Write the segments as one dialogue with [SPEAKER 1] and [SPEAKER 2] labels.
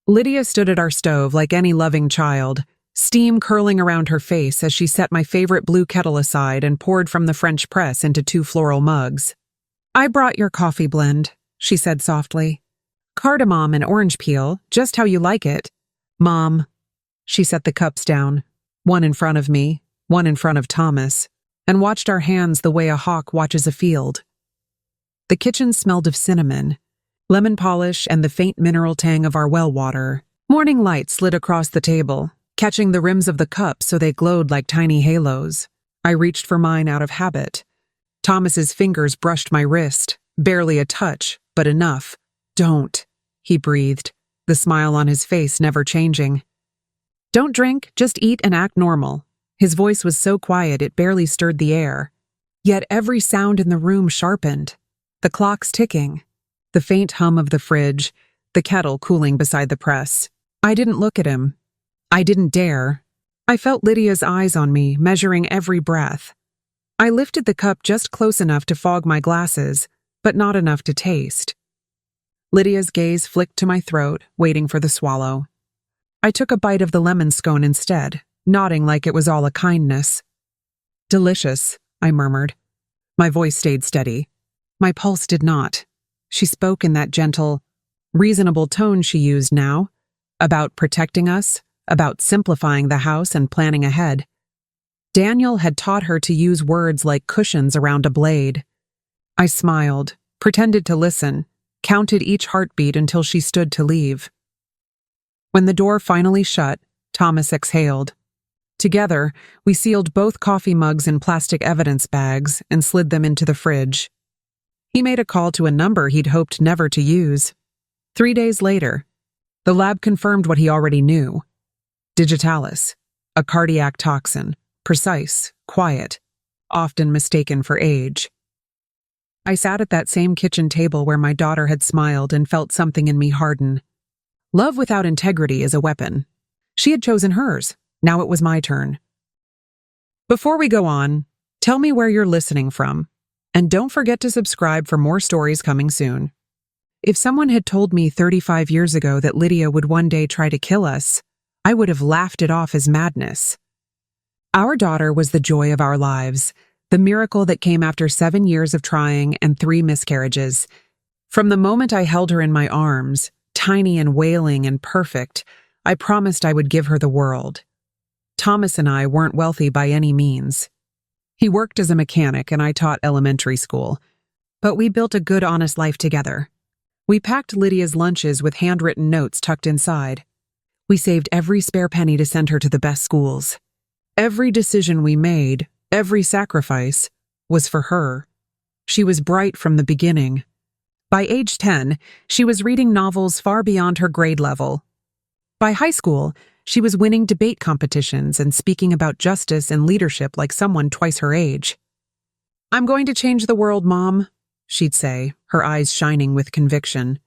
[SPEAKER 1] Lydia stood at our stove like any loving child, steam curling around her face as she set my favorite blue kettle aside and poured from the French press into 2 floral mugs. "I brought your coffee blend," she said softly. "Cardamom and orange peel, just how you like it." "Mom." She set the cups down, one in front of me, one in front of Thomas, and watched our hands the way a hawk watches a field. The kitchen smelled of cinnamon, lemon polish, and the faint mineral tang of our well water. Morning light slid across the table, catching the rims of the cups so they glowed like tiny halos. I reached for mine out of habit. Thomas's fingers brushed my wrist, barely a touch, but enough. "Don't," he breathed, the smile on his face never changing. "Don't drink, just eat and act normal." His voice was so quiet it barely stirred the air. Yet every sound in the room sharpened. The clock's ticking, the faint hum of the fridge, the kettle cooling beside the press. I didn't look at him. I didn't dare. I felt Lydia's eyes on me, measuring every breath. I lifted the cup just close enough to fog my glasses, but not enough to taste. Lydia's gaze flicked to my throat, waiting for the swallow. I took a bite of the lemon scone instead, nodding like it was all a kindness. "Delicious," I murmured. My voice stayed steady. My pulse did not. She spoke in that gentle, reasonable tone she used now, about protecting us, about simplifying the house and planning ahead. Daniel had taught her to use words like cushions around a blade. I smiled, pretended to listen, counted each heartbeat until she stood to leave. When the door finally shut, Thomas exhaled. Together, we sealed both coffee mugs in plastic evidence bags and slid them into the fridge. He made a call to a number he'd hoped never to use. 3 days later, the lab confirmed what he already knew. Digitalis, a cardiac toxin, precise, quiet, often mistaken for age. I sat at that same kitchen table where my daughter had smiled and felt something in me harden. Love without integrity is a weapon. She had chosen hers. Now it was my turn. Before we go on, tell me where you're listening from. And don't forget to subscribe for more stories coming soon. If someone had told me 35 years ago that Lydia would one day try to kill us, I would have laughed it off as madness. Our daughter was the joy of our lives, the miracle that came after 7 years of trying and 3 miscarriages. From the moment I held her in my arms, tiny and wailing and perfect, I promised I would give her the world. Thomas and I weren't wealthy by any means. He worked as a mechanic and I taught elementary school. But we built a good, honest life together. We packed Lydia's lunches with handwritten notes tucked inside. We saved every spare penny to send her to the best schools. Every decision we made, every sacrifice, was for her. She was bright from the beginning. By age 10, she was reading novels far beyond her grade level. By high school, she was winning debate competitions and speaking about justice and leadership like someone twice her age. "I'm going to change the world, Mom," she'd say, her eyes shining with conviction.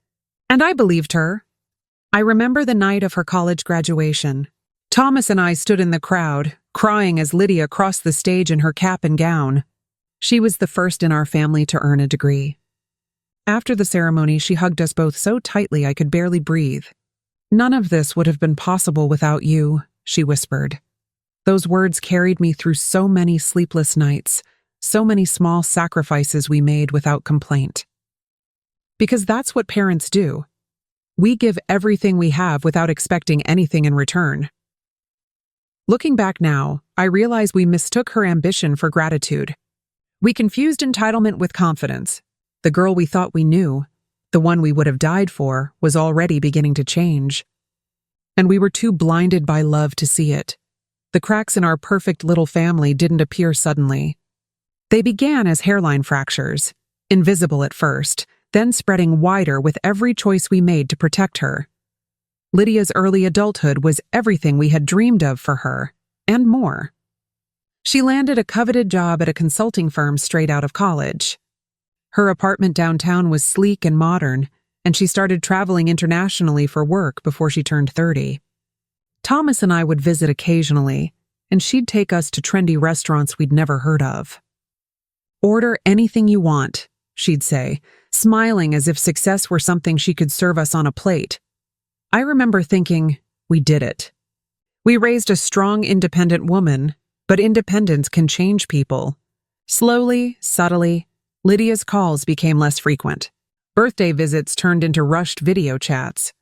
[SPEAKER 1] And I believed her. I remember the night of her college graduation. Thomas and I stood in the crowd, crying as Lydia crossed the stage in her cap and gown. She was the first in our family to earn a degree. After the ceremony, she hugged us both so tightly I could barely breathe. "None of this would have been possible without you," she whispered. Those words carried me through so many sleepless nights, so many small sacrifices we made without complaint. Because that's what parents do. We give everything we have without expecting anything in return. Looking back now, I realize we mistook her ambition for gratitude. We confused entitlement with confidence. The girl we thought we knew, the one we would have died for, was already beginning to change. And we were too blinded by love to see it. The cracks in our perfect little family didn't appear suddenly. They began as hairline fractures, invisible at first, then spreading wider with every choice we made to protect her. Lydia's early adulthood was everything we had dreamed of for her, and more. She landed a coveted job at a consulting firm straight out of college. Her apartment downtown was sleek and modern, and she started traveling internationally for work before she turned 30. Thomas and I would visit occasionally, and she'd take us to trendy restaurants we'd never heard of. "Order anything you want," she'd say, smiling as if success were something she could serve us on a plate. I remember thinking, we did it. We raised a strong, independent woman, but independence can change people. Slowly, subtly, Lydia's calls became less frequent. Birthday visits turned into rushed video chats.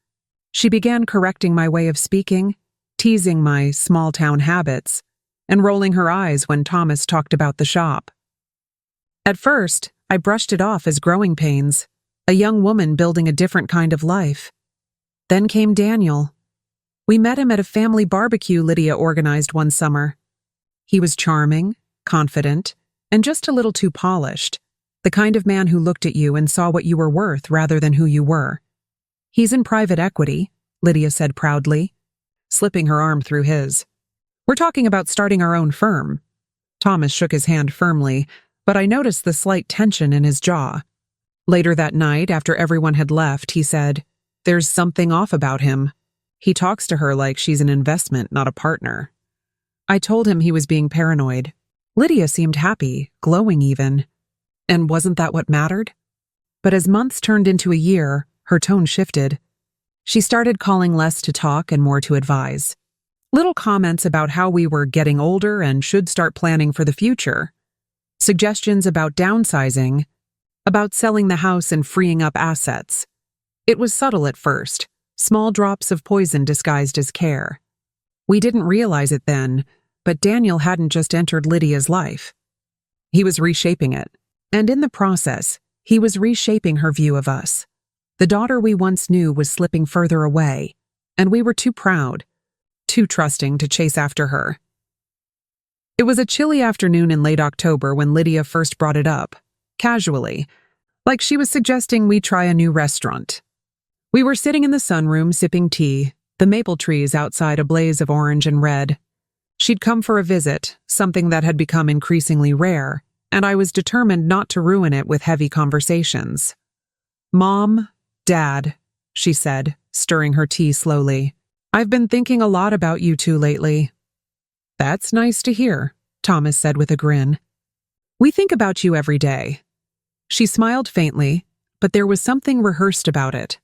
[SPEAKER 1] She began correcting my way of speaking, teasing my small-town habits, and rolling her eyes when Thomas talked about the shop. At first, I brushed it off as growing pains, a young woman building a different kind of life. Then came Daniel. We met him at a family barbecue Lydia organized one summer. He was charming, confident, and just a little too polished, the kind of man who looked at you and saw what you were worth rather than who you were. He's in private equity, Lydia said proudly, slipping her arm through his. We're talking about starting our own firm. Thomas shook his hand firmly, but I noticed the slight tension in his jaw. Later that night, after everyone had left, he said, "There's something off about him. He talks to her like she's an investment, not a partner." I told him he was being paranoid. Lydia seemed happy, glowing even. And wasn't that what mattered? But as months turned into a year, her tone shifted. She started calling less to talk and more to advise. Little comments about how we were getting older and should start planning for the future. Suggestions about downsizing, about selling the house and freeing up assets. It was subtle at first, small drops of poison disguised as care. We didn't realize it then, but Daniel hadn't just entered Lydia's life. He was reshaping it, and in the process, he was reshaping her view of us. The daughter we once knew was slipping further away, and we were too proud, too trusting to chase after her. It was a chilly afternoon in late October when Lydia first brought it up, casually, like she was suggesting we try a new restaurant. We were sitting in the sunroom sipping tea, the maple trees outside a blaze of orange and red. She'd come for a visit, something that had become increasingly rare, and I was determined not to ruin it with heavy conversations. "Mom, Dad," she said, stirring her tea slowly. "I've been thinking a lot about you two lately." "That's nice to hear," Thomas said with a grin. "We think about you every day." She smiled faintly, but there was something rehearsed about it.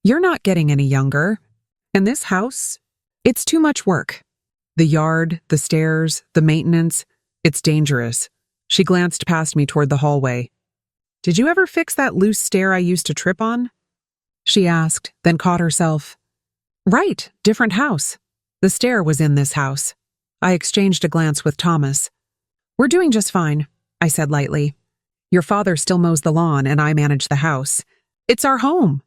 [SPEAKER 1] "You're not getting any younger. And this house? It's too much work. The yard, the stairs, the maintenance, it's dangerous." She glanced past me toward the hallway. "Did you ever fix that loose stair I used to trip on?" she asked, then caught herself. "Right, different house. The stair was in this house." I exchanged a glance with Thomas. "We're doing just fine," I said lightly. "Your father still mows the lawn and I manage the house. It's our home."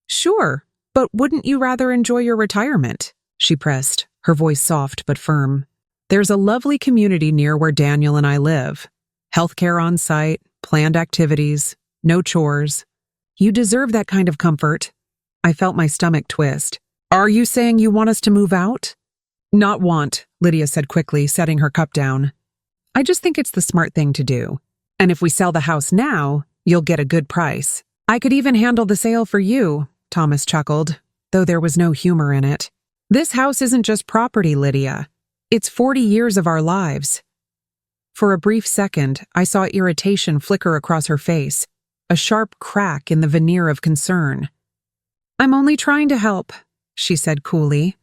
[SPEAKER 1] "Sure, but wouldn't you rather enjoy your retirement?" she pressed, her voice soft but firm. "There's a lovely community near where Daniel and I live. Healthcare on site, planned activities, no chores. You deserve that kind of comfort." I felt my stomach twist. "Are you saying you want us to move out?" "Not want," Lydia said quickly, setting her cup down. "I just think it's the smart thing to do. And if we sell the house now, you'll get a good price. I could even handle the sale for you," Thomas chuckled, though there was no humor in it. "This house isn't just property, Lydia. It's 40 years of our lives." For a brief second, I saw irritation flicker across her face, a sharp crack in the veneer of concern. "I'm only trying to help," she said coolly.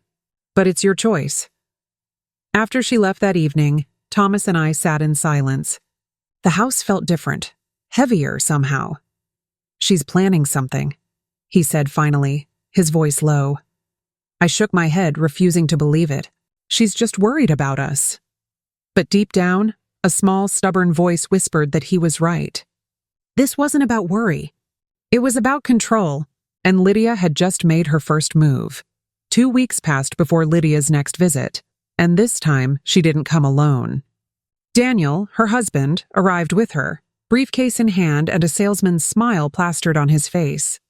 [SPEAKER 1] "But it's your choice." After she left that evening, Thomas and I sat in silence. The house felt different, heavier somehow. "She's planning something," he said finally, his voice low. I shook my head, refusing to believe it. "She's just worried about us." But deep down, a small, stubborn voice whispered that he was right. This wasn't about worry. It was about control, and Lydia had just made her first move. 2 weeks passed before Lydia's next visit, and this time she didn't come alone. Daniel, her husband, arrived with her, briefcase in hand and a salesman's smile plastered on his face.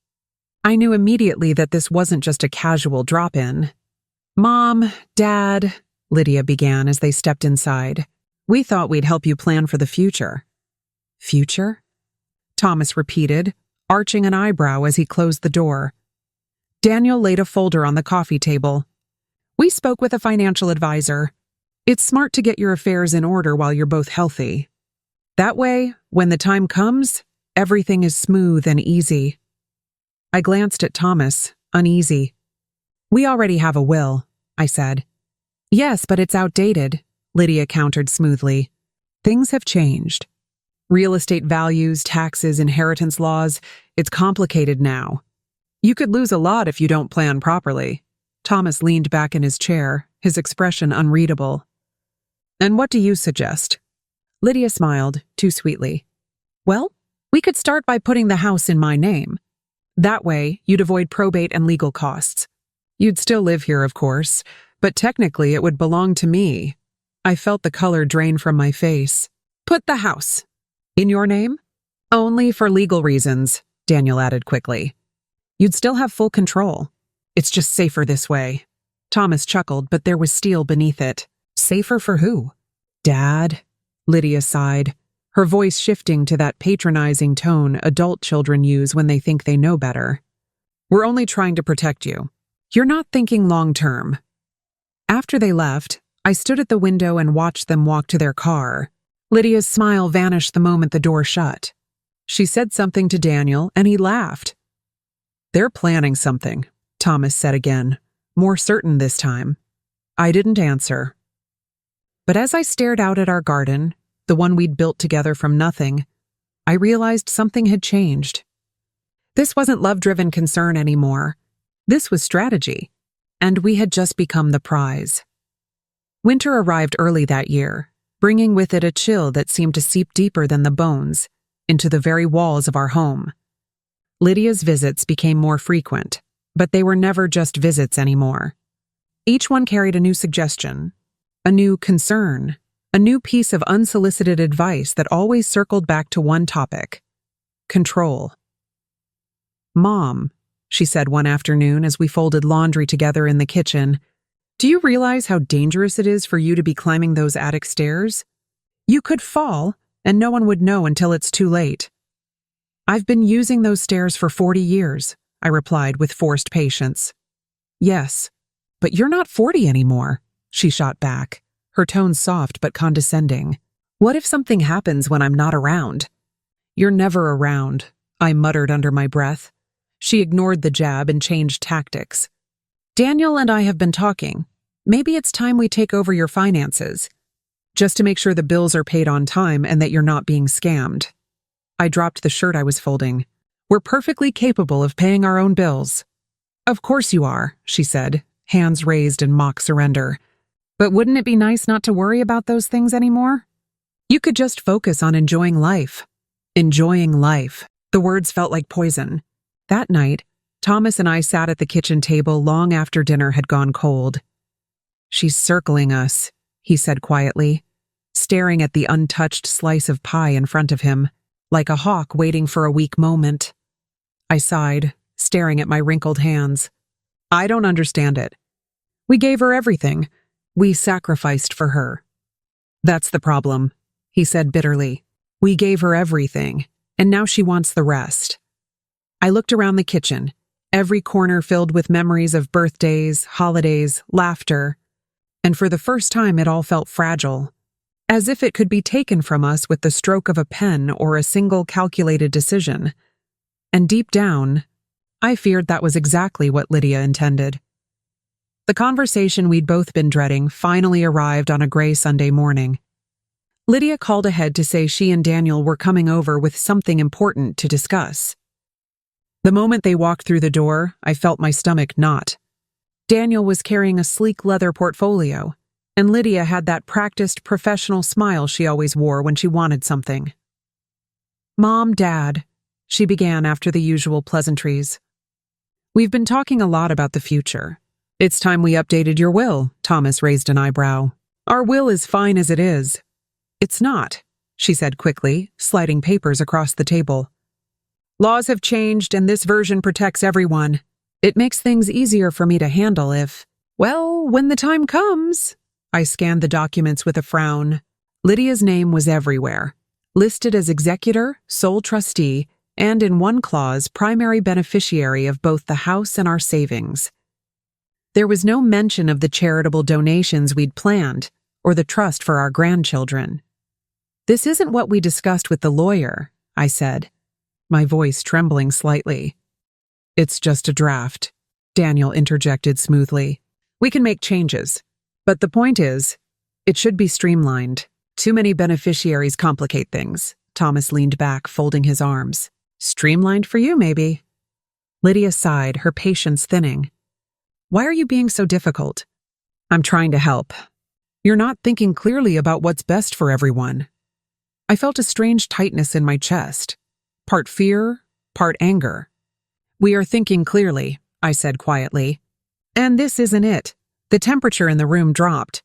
[SPEAKER 1] I knew immediately that this wasn't just a casual drop-in. "Mom, Dad," Lydia began as they stepped inside. "We thought we'd help you plan for the future." "Future?" Thomas repeated, arching an eyebrow as he closed the door. Daniel laid a folder on the coffee table. "We spoke with a financial advisor. It's smart to get your affairs in order while you're both healthy. That way, when the time comes, everything is smooth and easy." I glanced at Thomas, uneasy. We already have a will, I said. Yes, but it's outdated, Lydia countered smoothly. Things have changed. Real estate values, taxes, inheritance laws, it's complicated now. You could lose a lot if you don't plan properly. Thomas leaned back in his chair, his expression unreadable. And what do you suggest? Lydia smiled, too sweetly. Well, we could start by putting the house in my name. That way, you'd avoid probate and legal costs. You'd still live here, of course, but technically it would belong to me. I felt the color drain from my face. Put the house. In your name? Only for legal reasons, Daniel added quickly. You'd still have full control. It's just safer this way. Thomas chuckled, but there was steel beneath it. Safer for who? Dad? Lydia sighed, her voice shifting to that patronizing tone adult children use when they think they know better. We're only trying to protect you. You're not thinking long-term. After they left, I stood at the window and watched them walk to their car. Lydia's smile vanished the moment the door shut. She said something to Daniel, and he laughed. They're planning something, Thomas said again, more certain this time. I didn't answer. But as I stared out at our garden, the one we'd built together from nothing, I realized something had changed. This wasn't love-driven concern anymore. This was strategy, and we had just become the prize. Winter arrived early that year, bringing with it a chill that seemed to seep deeper than the bones, into the very walls of our home. Lydia's visits became more frequent, but they were never just visits anymore. Each one carried a new suggestion, a new concern, a new piece of unsolicited advice that always circled back to one topic: control. Mom, she said one afternoon as we folded laundry together in the kitchen, do you realize how dangerous it is for you to be climbing those attic stairs? You could fall, and no one would know until it's too late. I've been using those stairs for 40 years, I replied with forced patience. Yes, but you're not 40 anymore, she shot back, her tone soft but condescending. What if something happens when I'm not around? You're never around, I muttered under my breath. She ignored the jab and changed tactics. Daniel and I have been talking. Maybe it's time we take over your finances, just to make sure the bills are paid on time and that you're not being scammed. I dropped the shirt I was folding. We're perfectly capable of paying our own bills. Of course you are, she said, hands raised in mock surrender. But wouldn't it be nice not to worry about those things anymore? You could just focus on enjoying life. Enjoying life. The words felt like poison. That night, Thomas and I sat at the kitchen table long after dinner had gone cold. She's circling us, he said quietly, staring at the untouched slice of pie in front of him, like a hawk waiting for a weak moment. I sighed, staring at my wrinkled hands. I don't understand it. We gave her everything. We sacrificed for her. That's the problem, he said bitterly. We gave her everything, and now she wants the rest. I looked around the kitchen, every corner filled with memories of birthdays, holidays, laughter, and for the first time it all felt fragile, as if it could be taken from us with the stroke of a pen or a single calculated decision. And deep down, I feared that was exactly what Lydia intended. The conversation we'd both been dreading finally arrived on a gray Sunday morning. Lydia called ahead to say she and Daniel were coming over with something important to discuss. The moment they walked through the door, I felt my stomach knot. Daniel was carrying a sleek leather portfolio, and Lydia had that practiced, professional smile she always wore when she wanted something. Mom, Dad, she began after the usual pleasantries. We've been talking a lot about the future. It's time we updated your will, Thomas raised an eyebrow. Our will is fine as it is. It's not, she said quickly, sliding papers across the table. Laws have changed and this version protects everyone. It makes things easier for me to handle if, well, when the time comes. I scanned the documents with a frown. Lydia's name was everywhere, listed as executor, sole trustee, and in one clause, primary beneficiary of both the house and our savings. There was no mention of the charitable donations we'd planned or the trust for our grandchildren. This isn't what we discussed with the lawyer, I said, my voice trembling slightly. It's just a draft. Daniel interjected smoothly. We can make changes. But the point is, it should be streamlined. Too many beneficiaries complicate things. Thomas leaned back, folding his arms. Streamlined for you, maybe. Lydia sighed, her patience thinning. Why are you being so difficult? I'm trying to help. You're not thinking clearly about what's best for everyone. I felt a strange tightness in my chest. Part fear, part anger. We are thinking clearly, I said quietly. And this isn't it. The temperature in the room dropped.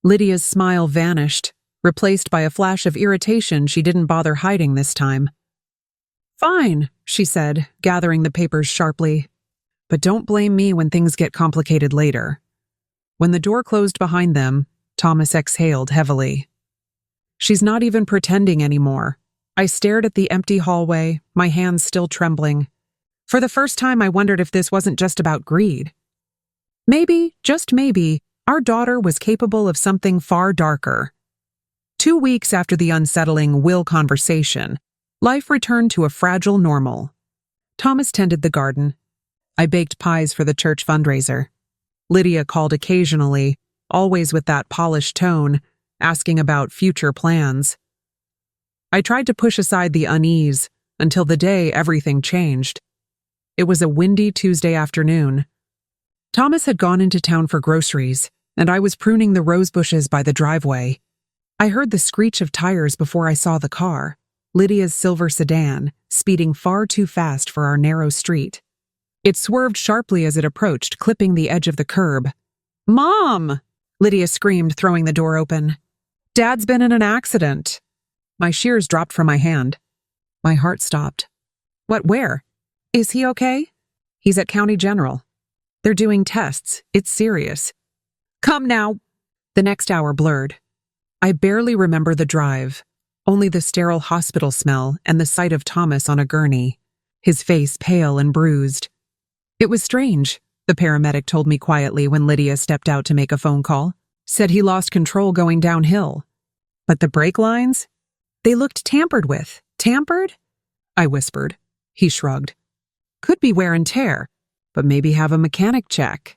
[SPEAKER 1] Lydia's smile vanished, replaced by a flash of irritation she didn't bother hiding this time. Fine, she said, gathering the papers sharply. But don't blame me when things get complicated later. When the door closed behind them, Thomas exhaled heavily. She's not even pretending anymore. I stared at the empty hallway, my hands still trembling. For the first time, I wondered if this wasn't just about greed. Maybe, just maybe, our daughter was capable of something far darker. 2 weeks after the unsettling will conversation, life returned to a fragile normal. Thomas tended the garden. I baked pies for the church fundraiser. Lydia called occasionally, always with that polished tone, asking about future plans. I tried to push aside the unease until the day everything changed. It was a windy Tuesday afternoon. Thomas had gone into town for groceries, and I was pruning the rose bushes by the driveway. I heard the screech of tires before I saw the car, Lydia's silver sedan, speeding far too fast for our narrow street. It swerved sharply as it approached, clipping the edge of the curb. "Mom!" Lydia screamed, throwing the door open. "Dad's been in an accident." My shears dropped from my hand. My heart stopped. "What, where? Is he okay?" "He's at County General. They're doing tests. It's serious." "Come now." The next hour blurred. I barely remember the drive, only the sterile hospital smell and the sight of Thomas on a gurney, his face pale and bruised. It was strange, the paramedic told me quietly when Lydia stepped out to make a phone call. Said he lost control going downhill. But the brake lines? They looked tampered with. Tampered? I whispered. He shrugged. Could be wear and tear, but maybe have a mechanic check.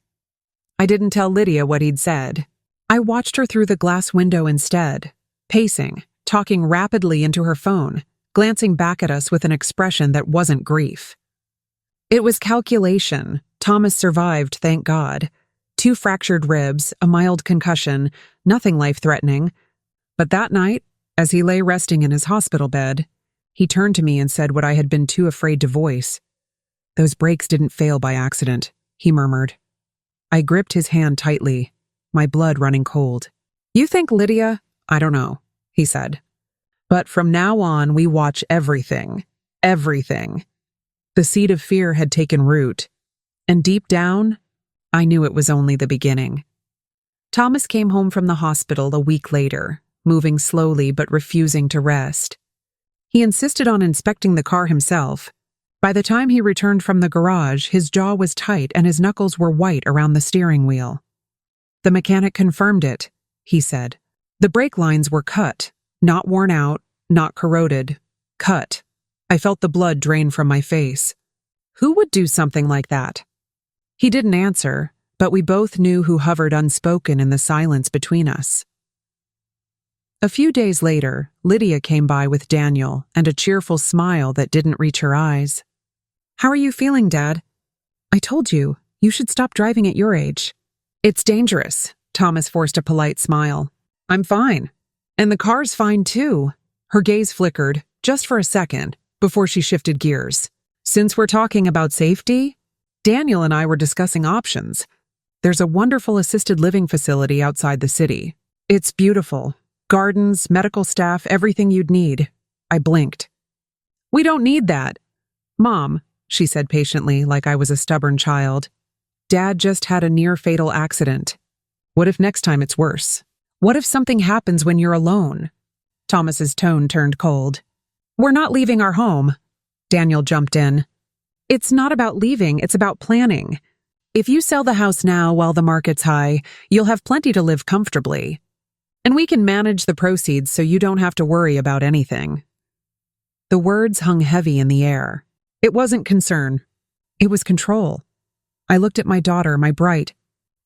[SPEAKER 1] I didn't tell Lydia what he'd said. I watched her through the glass window instead, pacing, talking rapidly into her phone, glancing back at us with an expression that wasn't grief. It was calculation. Thomas survived, thank God. 2 fractured ribs, a mild concussion, nothing life-threatening. But that night, as he lay resting in his hospital bed, he turned to me and said what I had been too afraid to voice. "Those brakes didn't fail by accident," he murmured. I gripped his hand tightly, my blood running cold. "You think Lydia?" "I don't know," he said. "But from now on, we watch everything. Everything." The seed of fear had taken root, and deep down, I knew it was only the beginning. Thomas came home from the hospital a week later, moving slowly but refusing to rest. He insisted on inspecting the car himself. By the time he returned from the garage, his jaw was tight and his knuckles were white around the steering wheel. "The mechanic confirmed it," he said. "The brake lines were cut, not worn out, not corroded. Cut." I felt the blood drain from my face. Who would do something like that? He didn't answer, but we both knew who hovered unspoken in the silence between us. A few days later, Lydia came by with Daniel and a cheerful smile that didn't reach her eyes. "How are you feeling, Dad?" "I told you, you should stop driving at your age." "It's dangerous," Thomas forced a polite smile. "I'm fine. And the car's fine too." Her gaze flickered, just for a second, before she shifted gears. "Since we're talking about safety, Daniel and I were discussing options. There's a wonderful assisted living facility outside the city. It's beautiful. Gardens, medical staff, everything you'd need." I blinked. "We don't need that." "Mom," she said patiently, like I was a stubborn child. "Dad just had a near-fatal accident. What if next time it's worse? What if something happens when you're alone?" Thomas's tone turned cold. "We're not leaving our home." Daniel jumped in. "It's not about leaving, it's about planning. If you sell the house now while the market's high, you'll have plenty to live comfortably. And we can manage the proceeds so you don't have to worry about anything." The words hung heavy in the air. It wasn't concern. It was control. I looked at my daughter, my bright,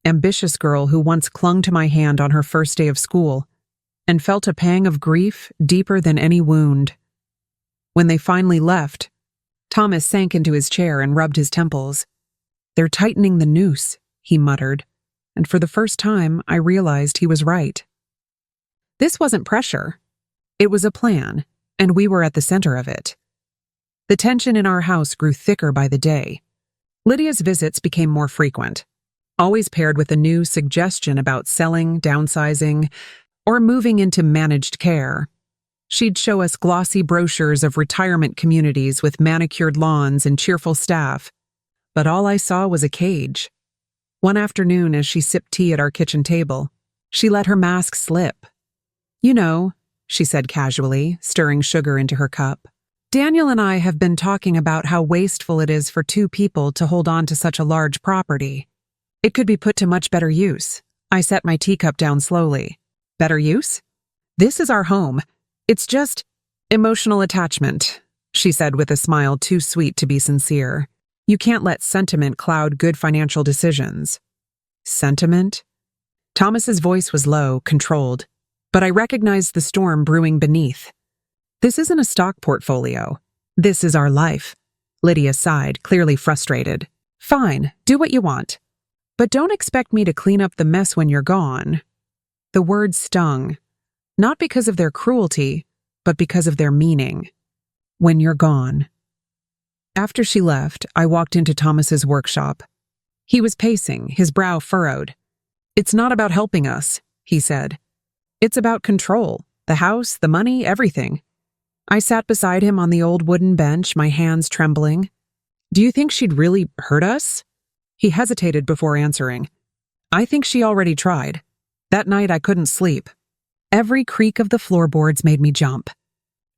[SPEAKER 1] ambitious girl who once clung to my hand on her first day of school, and felt a pang of grief deeper than any wound. When they finally left, Thomas sank into his chair and rubbed his temples. "They're tightening the noose," he muttered, and for the first time I realized he was right. This wasn't pressure. It was a plan, and we were at the center of it. The tension in our house grew thicker by the day. Lydia's visits became more frequent, always paired with a new suggestion about selling, downsizing, or moving into managed care. She'd show us glossy brochures of retirement communities with manicured lawns and cheerful staff, but all I saw was a cage. One afternoon, as she sipped tea at our kitchen table, she let her mask slip. "You know," she said casually, stirring sugar into her cup, "Daniel and I have been talking about how wasteful it is for two people to hold on to such a large property. It could be put to much better use." I set my teacup down slowly. "Better use? This is our home. It's just emotional attachment," she said with a smile too sweet to be sincere. "You can't let sentiment cloud good financial decisions." Sentiment? Thomas's voice was low, controlled, but I recognized the storm brewing beneath. "This isn't a stock portfolio. This is our life." Lydia sighed, clearly frustrated. "Fine, do what you want. But don't expect me to clean up the mess when you're gone." The words stung, not because of their cruelty, but because of their meaning. When you're gone. After she left, I walked into Thomas's workshop. He was pacing, his brow furrowed. "It's not about helping us," he said. "It's about control. The house, the money, everything." I sat beside him on the old wooden bench, my hands trembling. "Do you think she'd really hurt us?" He hesitated before answering. "I think she already tried. That night I couldn't sleep. Every creak of the floorboards made me jump.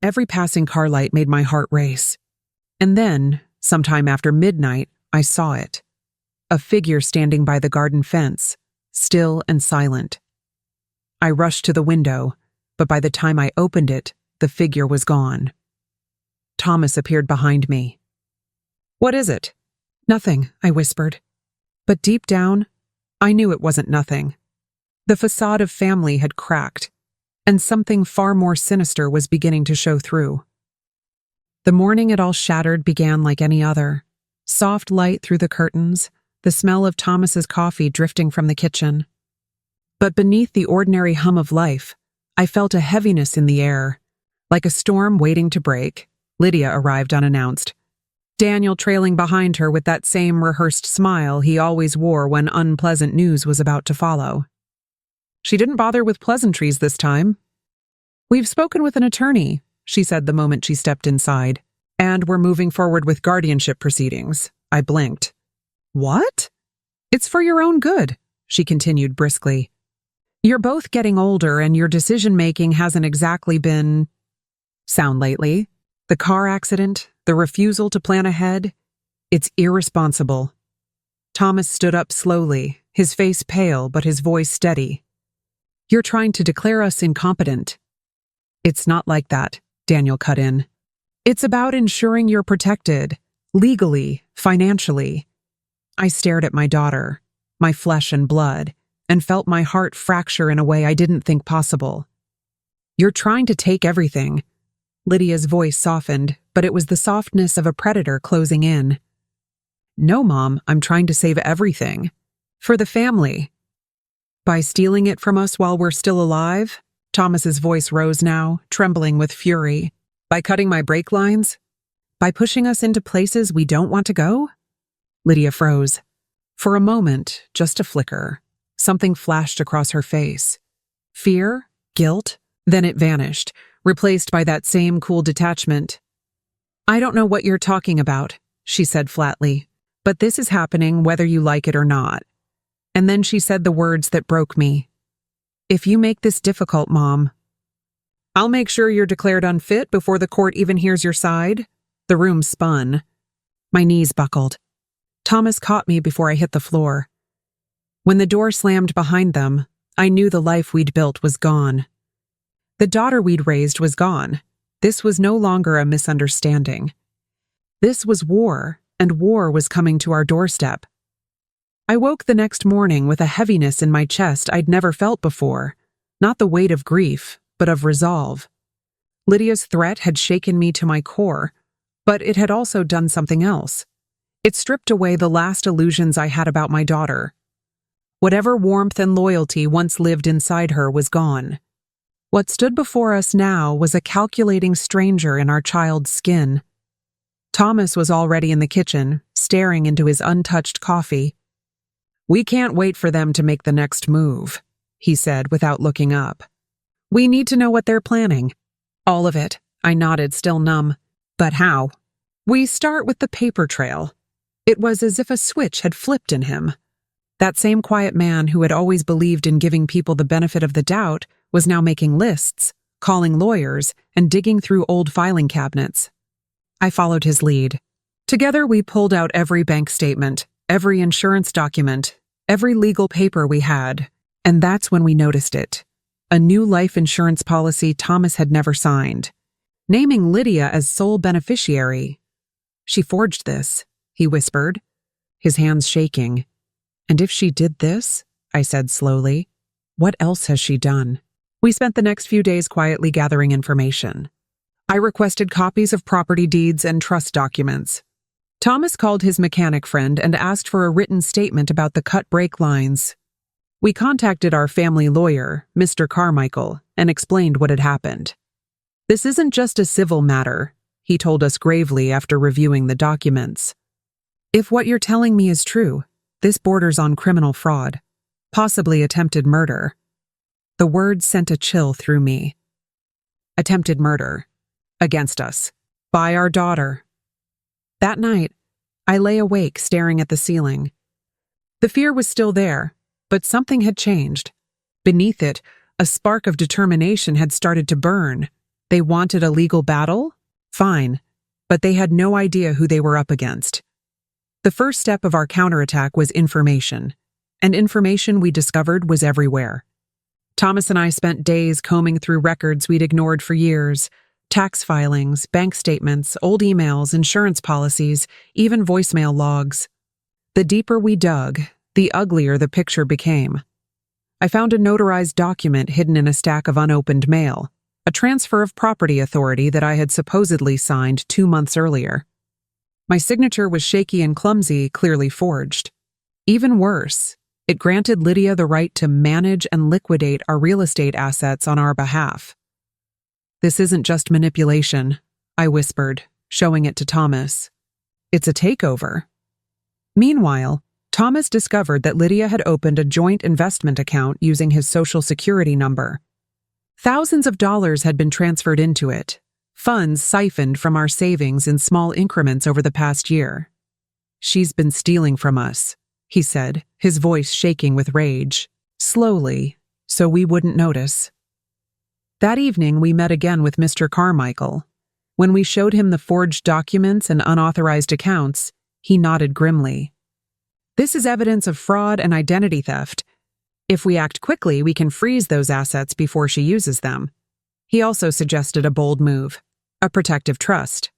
[SPEAKER 1] Every passing car light made my heart race. And then, sometime after midnight, I saw it. A figure standing by the garden fence, still and silent. I rushed to the window, but by the time I opened it, the figure was gone. Thomas appeared behind me. "What is it?" "Nothing," I whispered. But deep down, I knew it wasn't nothing. The facade of family had cracked, and something far more sinister was beginning to show through. The morning it all shattered began like any other. Soft light through the curtains, the smell of Thomas's coffee drifting from the kitchen. But beneath the ordinary hum of life, I felt a heaviness in the air. Like a storm waiting to break, Lydia arrived unannounced. Daniel trailing behind her with that same rehearsed smile he always wore when unpleasant news was about to follow. She didn't bother with pleasantries this time. "We've spoken with an attorney," she said the moment she stepped inside, "and we're moving forward with guardianship proceedings." I blinked. "What?" "It's for your own good," she continued briskly. "You're both getting older and your decision-making hasn't exactly been sound lately. The car accident, the refusal to plan ahead, it's irresponsible." Thomas stood up slowly, his face pale but his voice steady. "You're trying to declare us incompetent." "It's not like that," Daniel cut in. "It's about ensuring you're protected, legally, financially." I stared at my daughter, my flesh and blood, and felt my heart fracture in a way I didn't think possible. "You're trying to take everything." Lydia's voice softened, but it was the softness of a predator closing in. "No, Mom, I'm trying to save everything. For the family." "By stealing it from us while we're still alive?" Thomas's voice rose now, trembling with fury. "By cutting my brake lines? By pushing us into places we don't want to go?" Lydia froze. For a moment, just a flicker, something flashed across her face. Fear? Guilt? Then it vanished, replaced by that same cool detachment. "I don't know what you're talking about," she said flatly, "but this is happening whether you like it or not." And then she said the words that broke me. "If you make this difficult, Mom, I'll make sure you're declared unfit before the court even hears your side." The room spun. My knees buckled. Thomas caught me before I hit the floor. When the door slammed behind them, I knew the life we'd built was gone. The daughter we'd raised was gone. This was no longer a misunderstanding. This was war, and war was coming to our doorstep. I woke the next morning with a heaviness in my chest I'd never felt before, not the weight of grief, but of resolve. Lydia's threat had shaken me to my core, but it had also done something else. It stripped away the last illusions I had about my daughter. Whatever warmth and loyalty once lived inside her was gone. What stood before us now was a calculating stranger in our child's skin. Thomas was already in the kitchen, staring into his untouched coffee. "We can't wait for them to make the next move," he said without looking up. "We need to know what they're planning." "All of it," I nodded, still numb. "But how?" "We start with the paper trail." It was as if a switch had flipped in him. That same quiet man who had always believed in giving people the benefit of the doubt was now making lists, calling lawyers, and digging through old filing cabinets. I followed his lead. Together we pulled out every bank statement, every insurance document, every legal paper we had, and that's when we noticed it. A new life insurance policy Thomas had never signed, naming Lydia as sole beneficiary. "She forged this," he whispered, his hands shaking. "And if she did this," I said slowly, "what else has she done?" We spent the next few days quietly gathering information. I requested copies of property deeds and trust documents. Thomas called his mechanic friend and asked for a written statement about the cut brake lines. We contacted our family lawyer, Mr. Carmichael, and explained what had happened. "This isn't just a civil matter," he told us gravely after reviewing the documents. "If what you're telling me is true, this borders on criminal fraud, possibly attempted murder." The word sent a chill through me. Attempted murder. Against us. By our daughter. That night, I lay awake staring at the ceiling. The fear was still there, but something had changed. Beneath it, a spark of determination had started to burn. They wanted a legal battle? Fine, but they had no idea who they were up against. The first step of our counterattack was information, and information we discovered was everywhere. Thomas and I spent days combing through records we'd ignored for years. Tax filings, bank statements, old emails, insurance policies, even voicemail logs. The deeper we dug, the uglier the picture became. I found a notarized document hidden in a stack of unopened mail, a transfer of property authority that I had supposedly signed 2 months earlier. My signature was shaky and clumsy, clearly forged. Even worse, it granted Lydia the right to manage and liquidate our real estate assets on our behalf. "This isn't just manipulation," I whispered, showing it to Thomas. "It's a takeover." Meanwhile, Thomas discovered that Lydia had opened a joint investment account using his Social Security number. Thousands of dollars had been transferred into it, funds siphoned from our savings in small increments over the past year. "She's been stealing from us," he said, his voice shaking with rage, slowly, so we wouldn't notice. That evening, we met again with Mr. Carmichael. When we showed him the forged documents and unauthorized accounts, he nodded grimly. "This is evidence of fraud and identity theft. If we act quickly, we can freeze those assets before she uses them." He also suggested a bold move, a protective trust.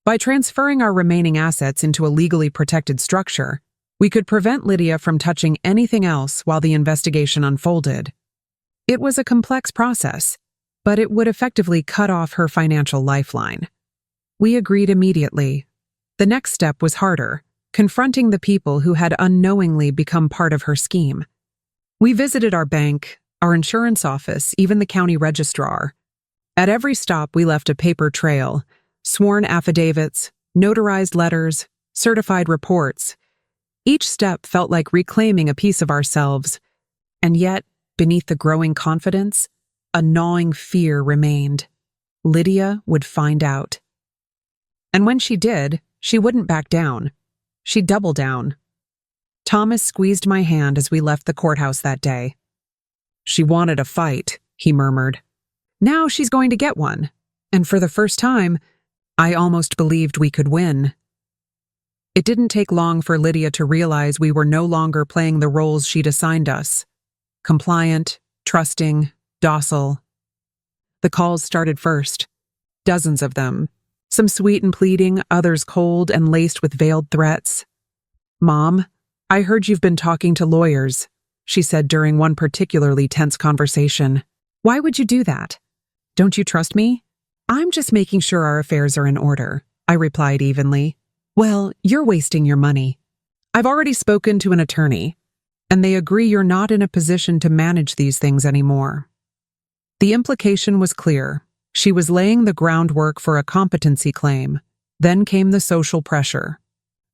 [SPEAKER 1] By transferring our remaining assets into a legally protected structure, we could prevent Lydia from touching anything else while the investigation unfolded. It was a complex process, but it would effectively cut off her financial lifeline. We agreed immediately. The next step was harder, confronting the people who had unknowingly become part of her scheme. We visited our bank, our insurance office, even the county registrar. At every stop, we left a paper trail, sworn affidavits, notarized letters, certified reports. Each step felt like reclaiming a piece of ourselves, and yet, beneath the growing confidence, a gnawing fear remained. Lydia would find out. And when she did, she wouldn't back down. She'd double down. Thomas squeezed my hand as we left the courthouse that day. "She wanted a fight," he murmured. "Now she's going to get one. And for the first time, I almost believed we could win." It didn't take long for Lydia to realize we were no longer playing the roles she'd assigned us. Compliant, trusting, docile. The calls started first. Dozens of them. Some sweet and pleading, others cold and laced with veiled threats. "Mom, I heard you've been talking to lawyers, she said during one particularly tense conversation. Why would you do that? Don't you trust me? I'm just making sure our affairs are in order, I replied evenly. Well, you're wasting your money. I've already spoken to an attorney, and they agree you're not in a position to manage these things anymore. The implication was clear. She was laying the groundwork for a competency claim. Then came the social pressure.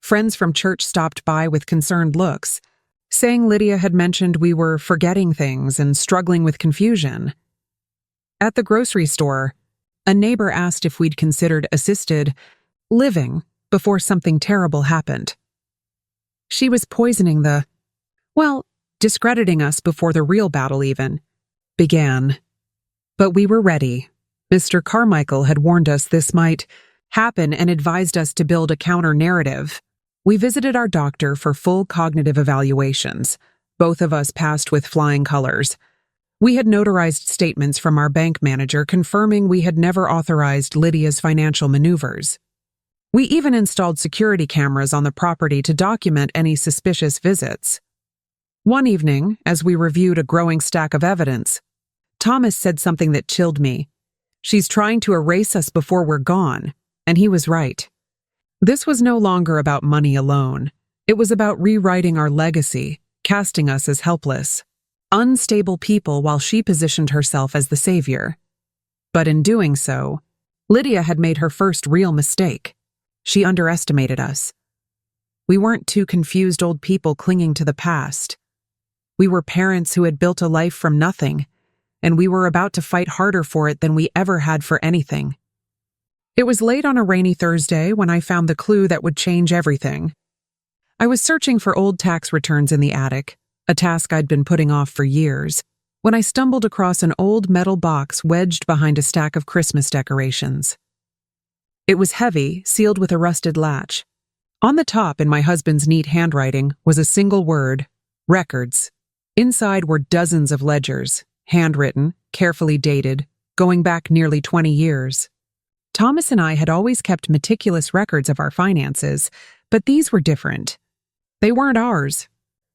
[SPEAKER 1] Friends from church stopped by with concerned looks, saying Lydia had mentioned we were forgetting things and struggling with confusion. At the grocery store, a neighbor asked if we'd considered assisted living before something terrible happened. She was poisoning discrediting us before the real battle even began. But we were ready. Mr. Carmichael had warned us this might happen and advised us to build a counter-narrative. We visited our doctor for full cognitive evaluations. Both of us passed with flying colors. We had notarized statements from our bank manager confirming we had never authorized Lydia's financial maneuvers. We even installed security cameras on the property to document any suspicious visits. One evening, as we reviewed a growing stack of evidence, Thomas said something that chilled me. She's trying to erase us before we're gone, and he was right. This was no longer about money alone. It was about rewriting our legacy, casting us as helpless, unstable people while she positioned herself as the savior. But in doing so, Lydia had made her first real mistake. She underestimated us. We weren't two confused old people clinging to the past. We were parents who had built a life from nothing, and we were about to fight harder for it than we ever had for anything. It was late on a rainy Thursday when I found the clue that would change everything. I was searching for old tax returns in the attic, a task I'd been putting off for years, when I stumbled across an old metal box wedged behind a stack of Christmas decorations. It was heavy, sealed with a rusted latch. On the top, in my husband's neat handwriting, was a single word: records. Inside were dozens of ledgers, handwritten, carefully dated, going back nearly 20 years. Thomas and I had always kept meticulous records of our finances, but these were different. They weren't ours.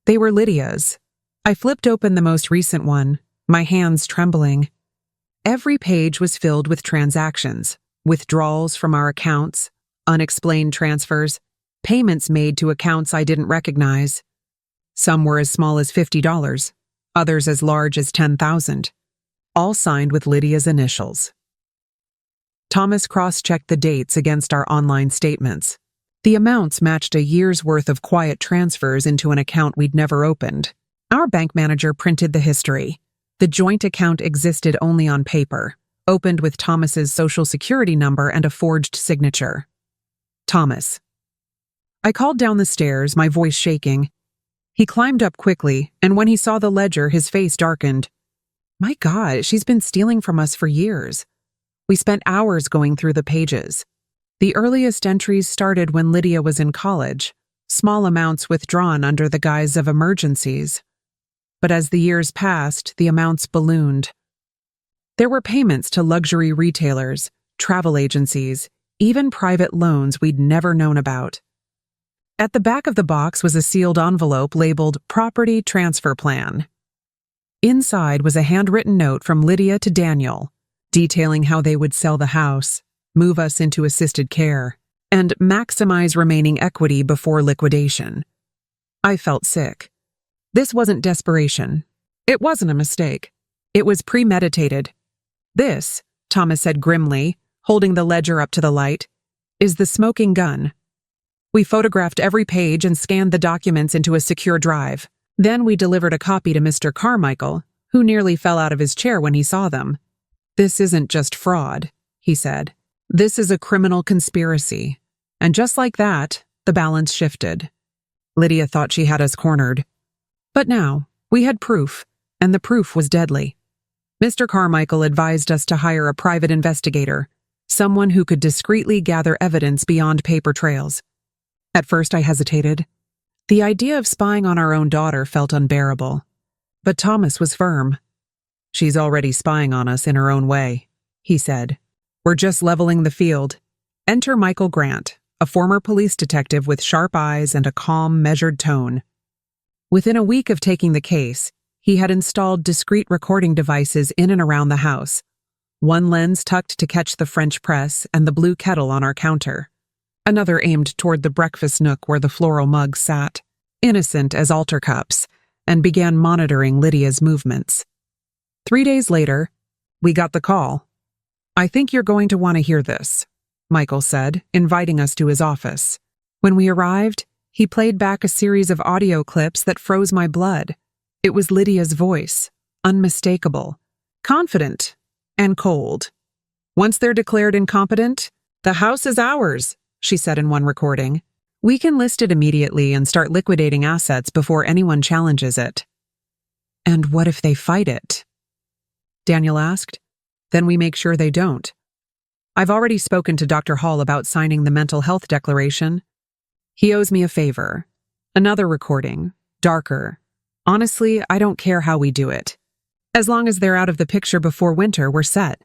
[SPEAKER 1] They were Lydia's. I flipped open the most recent one, my hands trembling. Every page was filled with transactions, withdrawals from our accounts, unexplained transfers, payments made to accounts I didn't recognize. Some were as small as $50, others as large as $10,000, all signed with Lydia's initials. Thomas cross-checked the dates against our online statements. The amounts matched a year's worth of quiet transfers into an account we'd never opened. Our bank manager printed the history. The joint account existed only on paper, opened with Thomas's social security number and a forged signature. Thomas. I called down the stairs, my voice shaking. He climbed up quickly, and when he saw the ledger, his face darkened. My God, she's been stealing from us for years. We spent hours going through the pages. The earliest entries started when Lydia was in college, small amounts withdrawn under the guise of emergencies. But as the years passed, the amounts ballooned. There were payments to luxury retailers, travel agencies, even private loans we'd never known about. At the back of the box was a sealed envelope labeled Property Transfer Plan. Inside was a handwritten note from Lydia to Daniel, detailing how they would sell the house, move us into assisted care, and maximize remaining equity before liquidation. I felt sick. This wasn't desperation. It wasn't a mistake. It was premeditated. This, Thomas said grimly, holding the ledger up to the light, is the smoking gun. We photographed every page and scanned the documents into a secure drive. Then we delivered a copy to Mr. Carmichael, who nearly fell out of his chair when he saw them. This isn't just fraud, he said. This is a criminal conspiracy. And just like that, the balance shifted. Lydia thought she had us cornered. But now, we had proof, and the proof was deadly. Mr. Carmichael advised us to hire a private investigator, someone who could discreetly gather evidence beyond paper trails. At first I hesitated. The idea of spying on our own daughter felt unbearable. But Thomas was firm. She's already spying on us in her own way, he said. We're just leveling the field. Enter Michael Grant, a former police detective with sharp eyes and a calm, measured tone. Within a week of taking the case, he had installed discrete recording devices in and around the house, one lens tucked to catch the French press and the blue kettle on our counter, another aimed toward the breakfast nook where the floral mugs sat, innocent as altar cups, and began monitoring Lydia's movements. 3 days later, we got the call. "I think you're going to want to hear this," Michael said, inviting us to his office. When we arrived, he played back a series of audio clips that froze my blood. It was Lydia's voice, unmistakable, confident, and cold. "Once they're declared incompetent, the house is ours," she said in one recording. "We can list it immediately and start liquidating assets before anyone challenges it." "And what if they fight it?" Daniel asked. "Then we make sure they don't. I've already spoken to Dr. Hall about signing the mental health declaration. He owes me a favor. Another recording, darker. Honestly, I don't care how we do it. As long as they're out of the picture before winter, we're set.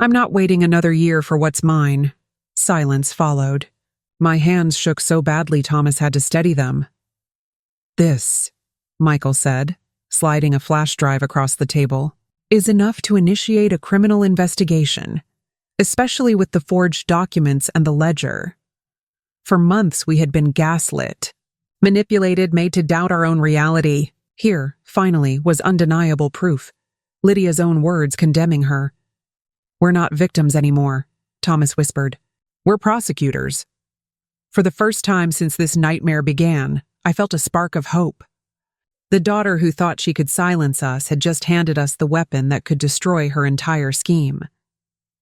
[SPEAKER 1] I'm not waiting another year for what's mine." Silence followed. My hands shook so badly Thomas had to steady them. "This," Michael said, sliding a flash drive across the table, "is enough to initiate a criminal investigation, especially with the forged documents and the ledger. For months we had been gaslit, manipulated, made to doubt our own reality. Here, finally, was undeniable proof, Lydia's own words condemning her. "We're not victims anymore," Thomas whispered. "We're prosecutors." For the first time since this nightmare began, I felt a spark of hope. The daughter who thought she could silence us had just handed us the weapon that could destroy her entire scheme.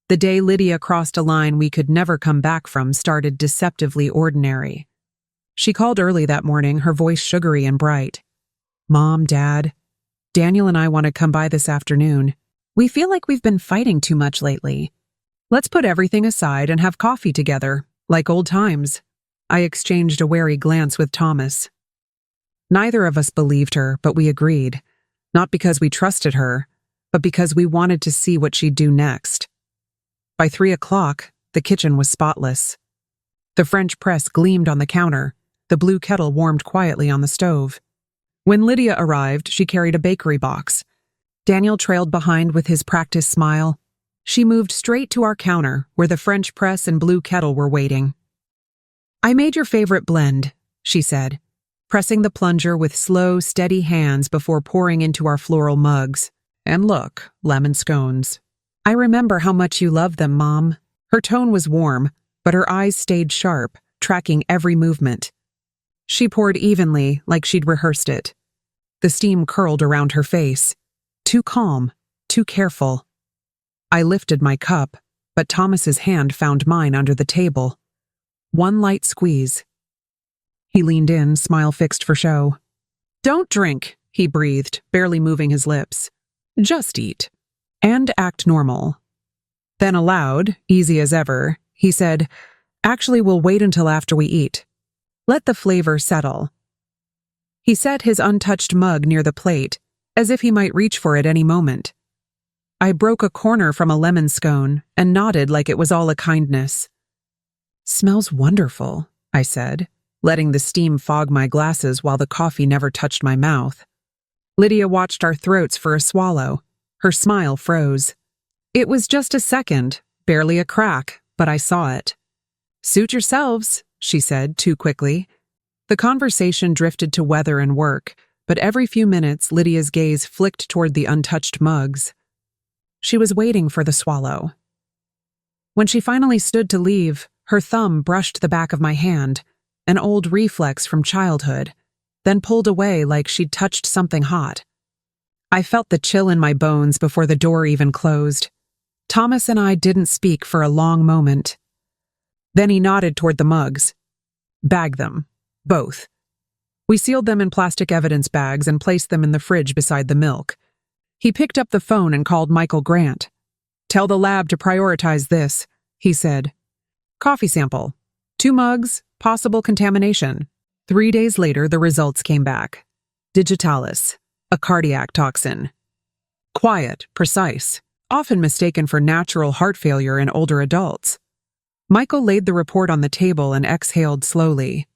[SPEAKER 1] The day Lydia crossed a line we could never come back from started deceptively ordinary. She called early that morning, her voice sugary and bright. "Mom, Dad, Daniel and I want to come by this afternoon. We feel like we've been fighting too much lately. Let's put everything aside and have coffee together, like old times." I exchanged a wary glance with Thomas. Neither of us believed her, but we agreed, not because we trusted her, but because we wanted to see what she'd do next. By 3 o'clock, the kitchen was spotless. The French press gleamed on the counter, the blue kettle warmed quietly on the stove. When Lydia arrived, she carried a bakery box. Daniel trailed behind with his practiced smile. She moved straight to our counter, where the French press and blue kettle were waiting. "I made your favorite blend," she said, pressing the plunger with slow, steady hands before pouring into our floral mugs. "And look, lemon scones. I remember how much you love them, Mom." Her tone was warm, but her eyes stayed sharp, tracking every movement. She poured evenly, like she'd rehearsed it. The steam curled around her face. Too calm, too careful. I lifted my cup, but Thomas's hand found mine under the table. One light squeeze. He leaned in, smile fixed for show. "Don't drink," he breathed, barely moving his lips. "Just eat. And act normal." Then aloud, easy as ever, he said, "Actually, we'll wait until after we eat. Let the flavor settle." He set his untouched mug near the plate, as if he might reach for it any moment. I broke a corner from a lemon scone and nodded like it was all a kindness. "Smells wonderful," I said, letting the steam fog my glasses while the coffee never touched my mouth. Lydia watched our throats for a swallow. Her smile froze. It was just a second, barely a crack, but I saw it. "Suit yourselves," she said too quickly. The conversation drifted to weather and work, but every few minutes Lydia's gaze flicked toward the untouched mugs. She was waiting for the swallow. When she finally stood to leave, her thumb brushed the back of my hand, an old reflex from childhood, then pulled away like she'd touched something hot. I felt the chill in my bones before the door even closed. Thomas and I didn't speak for a long moment. Then he nodded toward the mugs. "Bag them. Both." We sealed them in plastic evidence bags and placed them in the fridge beside the milk. He picked up the phone and called Michael Grant. "Tell the lab to prioritize this," he said. "Coffee sample. 2 mugs, possible contamination." 3 days later, the results came back. Digitalis, a cardiac toxin. Quiet, precise, often mistaken for natural heart failure in older adults. Michael laid the report on the table and exhaled slowly.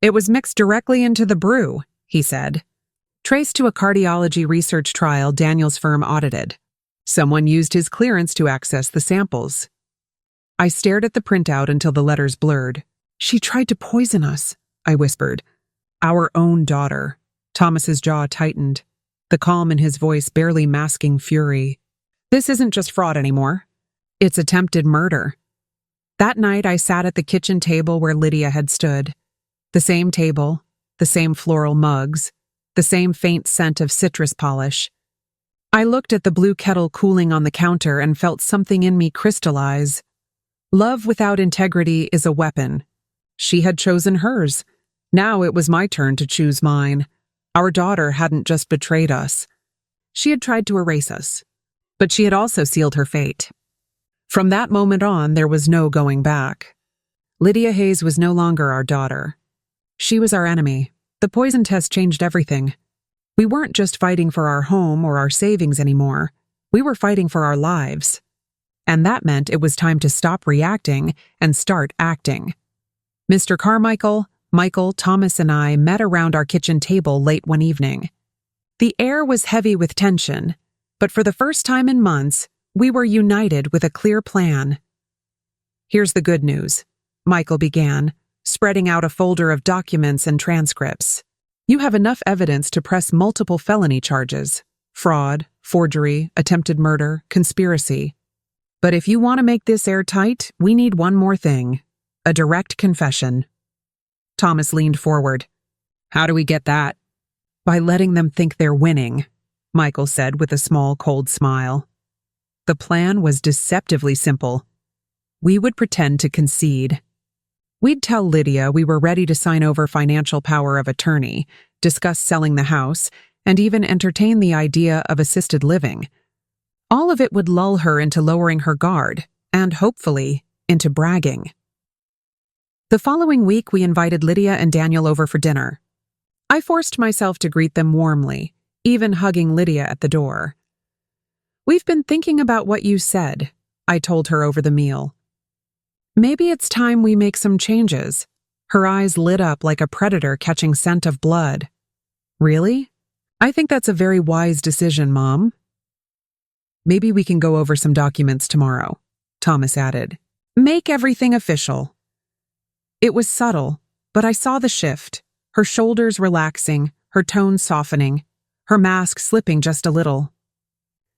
[SPEAKER 1] "It was mixed directly into the brew," he said. traced to a cardiology research trial Daniel's firm audited. Someone used his clearance to access the samples. I stared at the printout until the letters blurred. She tried to poison us, I whispered. Our own daughter. Thomas's jaw tightened, the calm in his voice barely masking fury. This isn't just fraud anymore. It's attempted murder. That night I sat at the kitchen table where Lydia had stood. The same table, the same floral mugs, the same faint scent of citrus polish. I looked at the blue kettle cooling on the counter and felt something in me crystallize. Love without integrity is a weapon. She had chosen hers. Now it was my turn to choose mine. Our daughter hadn't just betrayed us. She had tried to erase us, but she had also sealed her fate. From that moment on, there was no going back. Lydia Hayes was no longer our daughter. She was our enemy. The poison test changed everything. We weren't just fighting for our home or our savings anymore. We were fighting for our lives. And that meant it was time to stop reacting and start acting. Mr. Carmichael, Michael, Thomas, and I met around our kitchen table late one evening. The air was heavy with tension, but for the first time in months, we were united with a clear plan. Here's the good news, Michael began, spreading out a folder of documents and transcripts. You have enough evidence to press multiple felony charges: fraud, forgery, attempted murder, conspiracy. But if you want to make this airtight, we need one more thing: a direct confession. Thomas leaned forward. How do we get that? By letting them think they're winning, Michael said with a small, cold smile. The plan was deceptively simple. We would pretend to concede. We'd tell Lydia we were ready to sign over financial power of attorney, discuss selling the house, and even entertain the idea of assisted living. All of it would lull her into lowering her guard, and hopefully, into bragging. The following week, we invited Lydia and Daniel over for dinner. I forced myself to greet them warmly, even hugging Lydia at the door. We've been thinking about what you said, I told her over the meal. Maybe it's time we make some changes. Her eyes lit up like a predator catching scent of blood. Really? I think that's a very wise decision, Mom. Maybe we can go over some documents tomorrow, Thomas added. Make everything official. It was subtle, but I saw the shift, her shoulders relaxing, her tone softening, her mask slipping just a little.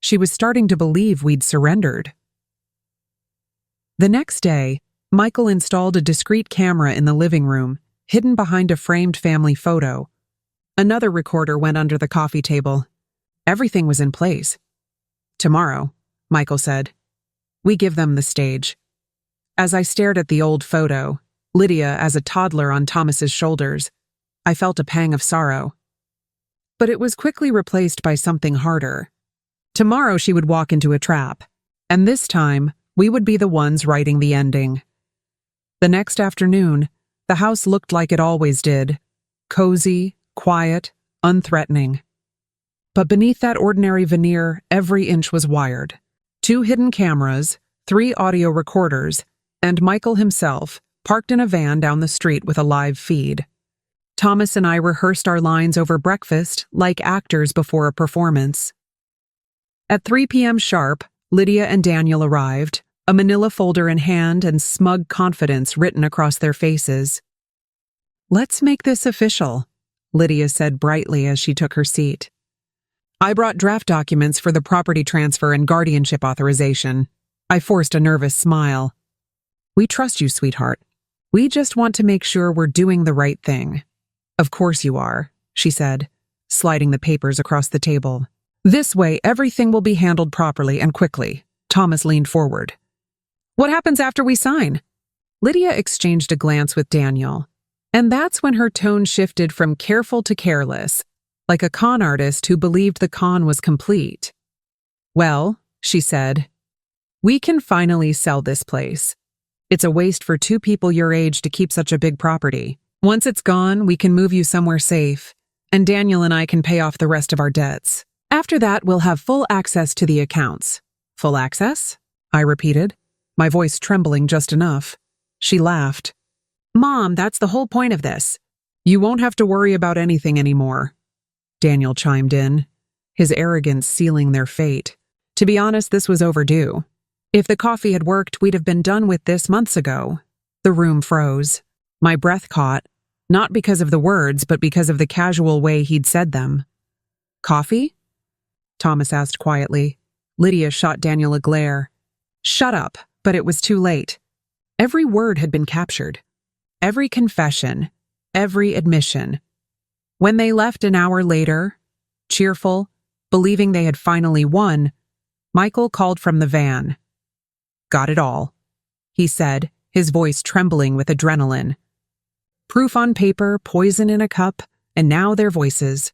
[SPEAKER 1] She was starting to believe we'd surrendered. The next day, Michael installed a discreet camera in the living room, hidden behind a framed family photo. Another recorder went under the coffee table. Everything was in place. Tomorrow, Michael said, we give them the stage. As I stared at the old photo, Lydia as a toddler on Thomas's shoulders, I felt a pang of sorrow. But it was quickly replaced by something harder. Tomorrow she would walk into a trap, and this time we would be the ones writing the ending. The next afternoon, the house looked like it always did, cozy, quiet, unthreatening. But beneath that ordinary veneer, every inch was wired. 2 hidden cameras, 3 audio recorders, and Michael himself, parked in a van down the street with a live feed. Thomas and I rehearsed our lines over breakfast like actors before a performance. At 3 p.m. sharp, Lydia and Daniel arrived, a manila folder in hand and smug confidence written across their faces. Let's make this official, Lydia said brightly as she took her seat. I brought draft documents for the property transfer and guardianship authorization. I forced a nervous smile. We trust you, sweetheart. We just want to make sure we're doing the right thing. Of course you are, she said, sliding the papers across the table. This way, everything will be handled properly and quickly. Thomas leaned forward. What happens after we sign? Lydia exchanged a glance with Daniel, and that's when her tone shifted from careful to careless, like a con artist who believed the con was complete. Well, she said, we can finally sell this place. It's a waste for 2 people your age to keep such a big property. Once it's gone, we can move you somewhere safe, and Daniel and I can pay off the rest of our debts. After that, we'll have full access to the accounts. Full access? I repeated, my voice trembling just enough. She laughed. Mom, that's the whole point of this. You won't have to worry about anything anymore. Daniel chimed in, his arrogance sealing their fate. To be honest, this was overdue. If the coffee had worked, we'd have been done with this months ago. The room froze. My breath caught, not because of the words, but because of the casual way he'd said them. Coffee? Thomas asked quietly. Lydia shot Daniel a glare. Shut up, but it was too late. Every word had been captured. Every confession. Every admission. When they left an hour later, cheerful, believing they had finally won, Michael called from the van. Got it all, he said, his voice trembling with adrenaline. Proof on paper, poison in a cup, and now their voices.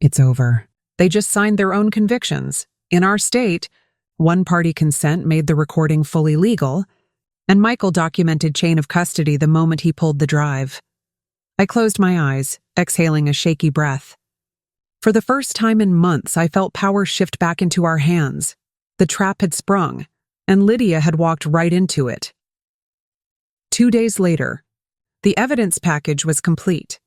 [SPEAKER 1] It's over. They just signed their own convictions. In our state, one-party consent made the recording fully legal, and Michael documented chain of custody the moment he pulled the drive. I closed my eyes, exhaling a shaky breath. For the first time in months, I felt power shift back into our hands. The trap had sprung, and Lydia had walked right into it. 2 days later, the evidence package was complete.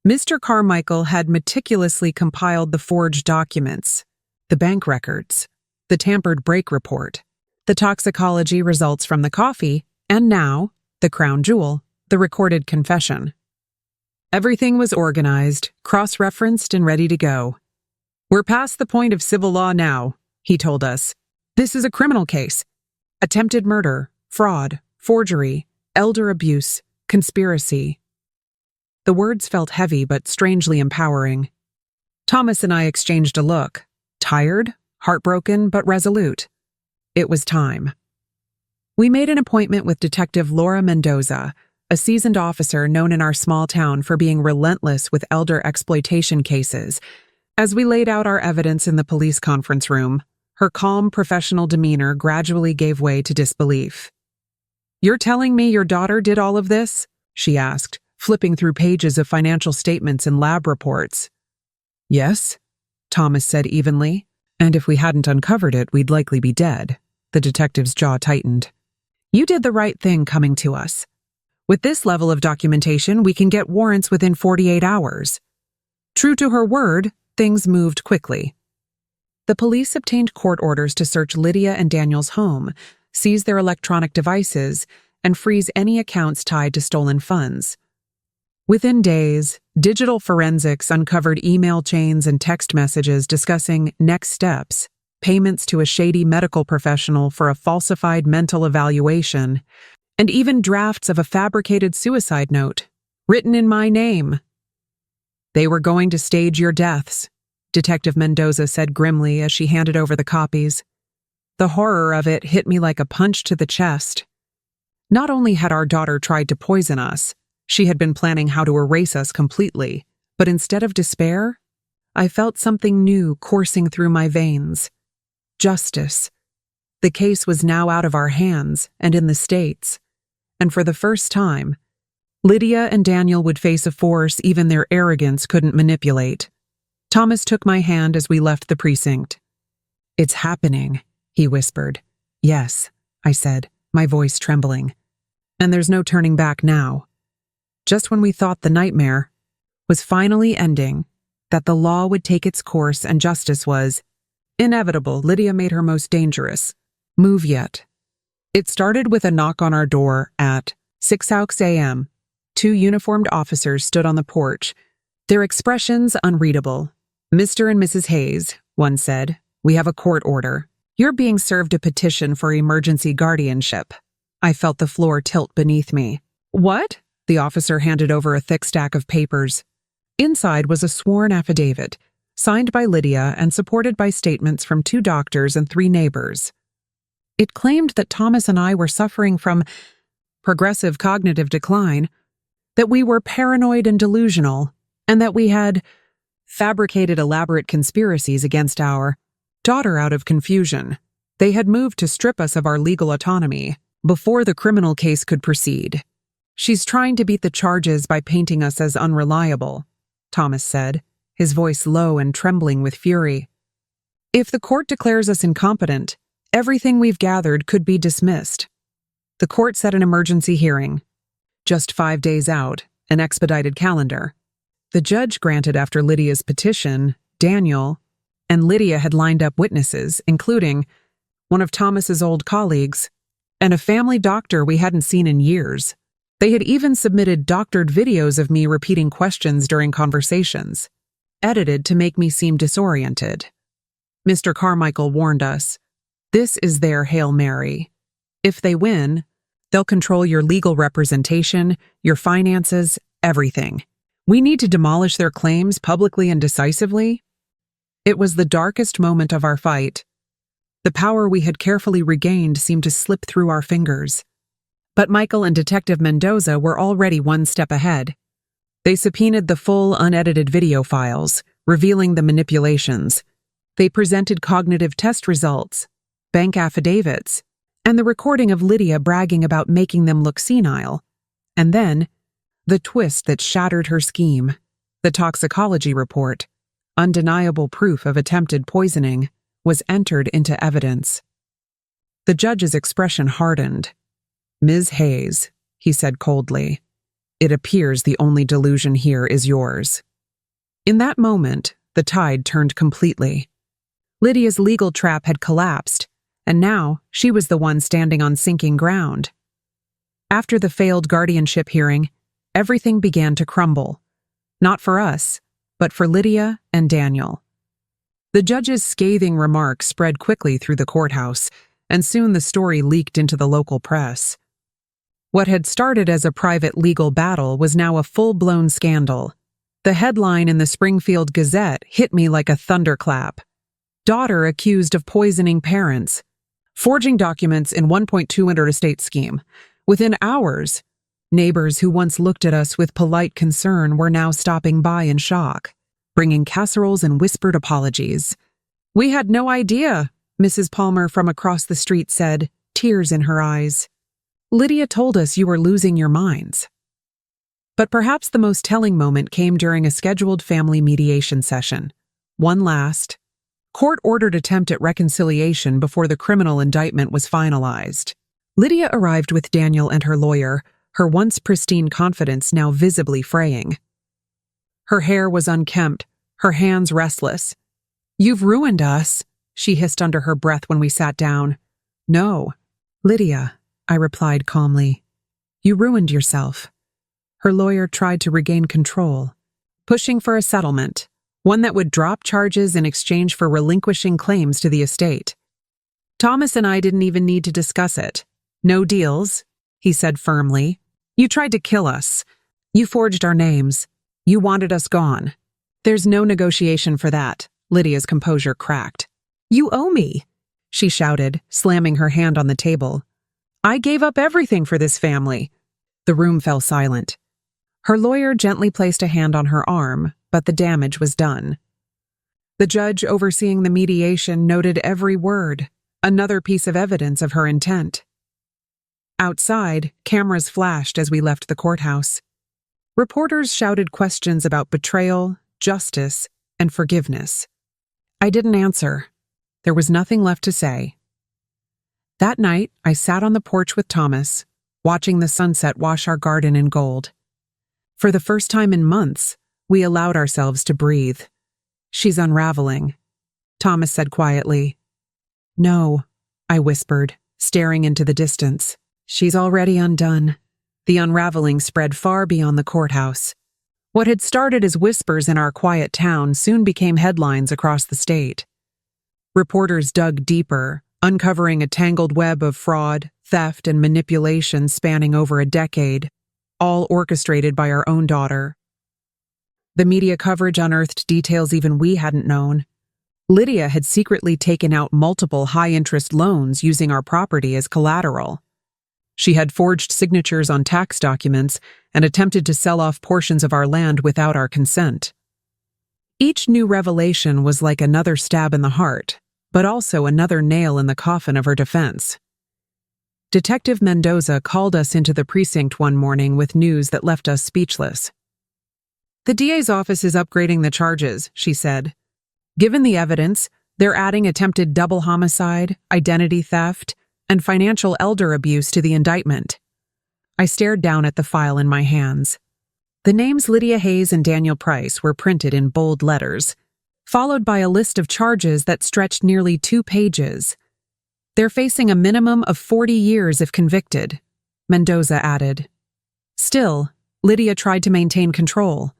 [SPEAKER 1] Mr. Carmichael had meticulously compiled the forged documents, the bank records, the tampered brake report, the toxicology results from the coffee, and now, the crown jewel, the recorded confession. Everything was organized, cross-referenced, and ready to go. We're past the point of civil law now, he told us. This is a criminal case. Attempted murder, fraud, forgery, elder abuse, conspiracy. The words felt heavy but strangely empowering. Thomas and I exchanged a look, tired, heartbroken, but resolute. It was time. We made an appointment with Detective Laura Mendoza, a seasoned officer known in our small town for being relentless with elder exploitation cases. As we laid out our evidence in the police conference room, her calm, professional demeanor gradually gave way to disbelief. You're telling me your daughter did all of this? She asked, flipping through pages of financial statements and lab reports. Yes, Thomas said evenly, and if we hadn't uncovered it, we'd likely be dead. The detective's jaw tightened. You did the right thing coming to us. With this level of documentation, we can get warrants within 48 hours. True to her word, things moved quickly. The police obtained court orders to search Lydia and Daniel's home, seize their electronic devices, and freeze any accounts tied to stolen funds. Within days, digital forensics uncovered email chains and text messages discussing next steps, payments to a shady medical professional for a falsified mental evaluation, and even drafts of a fabricated suicide note, written in my name. They were going to stage your deaths, Detective Mendoza said grimly as she handed over the copies. The horror of it hit me like a punch to the chest. Not only had our daughter tried to poison us, she had been planning how to erase us completely, but instead of despair, I felt something new coursing through my veins. Justice. The case was now out of our hands and in the States, and for the first time, Lydia and Daniel would face a force even their arrogance couldn't manipulate. Thomas took my hand as we left the precinct. It's happening, he whispered. Yes, I said, my voice trembling. And there's no turning back now. Just when we thought the nightmare was finally ending, that the law would take its course and justice was inevitable, Lydia made her most dangerous move yet. It started with a knock on our door at 6 a.m. 2 uniformed officers stood on the porch, their expressions unreadable. Mr. and Mrs. Hayes, one said, we have a court order. You're being served a petition for emergency guardianship. I felt the floor tilt beneath me. What? The officer handed over a thick stack of papers. Inside was a sworn affidavit, signed by Lydia and supported by statements from 2 doctors and 3 neighbors. It claimed that Thomas and I were suffering from progressive cognitive decline, that we were paranoid and delusional, and that we had fabricated elaborate conspiracies against our daughter out of confusion. They had moved to strip us of our legal autonomy before the criminal case could proceed. She's trying to beat the charges by painting us as unreliable, Thomas said, his voice low and trembling with fury. If the court declares us incompetent, everything we've gathered could be dismissed. The court set an emergency hearing. Just 5 days out, an expedited calendar. The judge granted after Lydia's petition. Daniel and Lydia had lined up witnesses, including one of Thomas's old colleagues and a family doctor we hadn't seen in years. They had even submitted doctored videos of me repeating questions during conversations, edited to make me seem disoriented. Mr. Carmichael warned us, this is their Hail Mary. If they win, they'll control your legal representation, your finances, everything. We need to demolish their claims publicly and decisively. It was the darkest moment of our fight. The power we had carefully regained seemed to slip through our fingers. But Michael and Detective Mendoza were already one step ahead. They subpoenaed the full, unedited video files, revealing the manipulations. They presented cognitive test results, bank affidavits, and the recording of Lydia bragging about making them look senile. And then, the twist that shattered her scheme, the toxicology report, undeniable proof of attempted poisoning, was entered into evidence. The judge's expression hardened. Ms. Hayes, he said coldly, it appears the only delusion here is yours. In that moment, the tide turned completely. Lydia's legal trap had collapsed, and now she was the one standing on sinking ground. After the failed guardianship hearing, everything began to crumble. Not for us, but for Lydia and Daniel. The judge's scathing remarks spread quickly through the courthouse, and soon the story leaked into the local press. What had started as a private legal battle was now a full-blown scandal. The headline in the Springfield Gazette hit me like a thunderclap. Daughter accused of poisoning parents. Forging documents in 1.2 interstate scheme. Within hours, neighbors who once looked at us with polite concern were now stopping by in shock, bringing casseroles and whispered apologies. We had no idea, Mrs. Palmer from across the street said, tears in her eyes. Lydia told us you were losing your minds. But perhaps the most telling moment came during a scheduled family mediation session. One last, court-ordered attempt at reconciliation before the criminal indictment was finalized. Lydia arrived with Daniel and her lawyer, her once pristine confidence now visibly fraying. Her hair was unkempt, her hands restless. You've ruined us, she hissed under her breath when we sat down. No, Lydia, I replied calmly. You ruined yourself. Her lawyer tried to regain control, pushing for a settlement, one that would drop charges in exchange for relinquishing claims to the estate. Thomas and I didn't even need to discuss it. No deals, he said firmly. You tried to kill us. You forged our names. You wanted us gone. There's no negotiation for that, Lydia's composure cracked. You owe me, she shouted, slamming her hand on the table. I gave up everything for this family. The room fell silent. Her lawyer gently placed a hand on her arm, but the damage was done. The judge overseeing the mediation noted every word, another piece of evidence of her intent. Outside, cameras flashed as we left the courthouse. Reporters shouted questions about betrayal, justice, and forgiveness. I didn't answer. There was nothing left to say. That night, I sat on the porch with Thomas, watching the sunset wash our garden in gold. For the first time in months, we allowed ourselves to breathe. She's unraveling, Thomas said quietly. No, I whispered, staring into the distance. She's already undone. The unraveling spread far beyond the courthouse. What had started as whispers in our quiet town soon became headlines across the state. Reporters dug deeper, uncovering a tangled web of fraud, theft, and manipulation spanning over a decade, all orchestrated by our own daughter. The media coverage unearthed details even we hadn't known. Lydia had secretly taken out multiple high-interest loans using our property as collateral. She had forged signatures on tax documents and attempted to sell off portions of our land without our consent. Each new revelation was like another stab in the heart, but also another nail in the coffin of her defense. Detective Mendoza called us into the precinct one morning with news that left us speechless. The DA's office is upgrading the charges, she said. Given the evidence, they're adding attempted double homicide, identity theft, and financial elder abuse to the indictment. I stared down at the file in my hands. The names Lydia Hayes and Daniel Price were printed in bold letters, followed by a list of charges that stretched nearly 2 pages. They're facing a minimum of 40 years if convicted, Mendoza added. Still, Lydia tried to maintain control.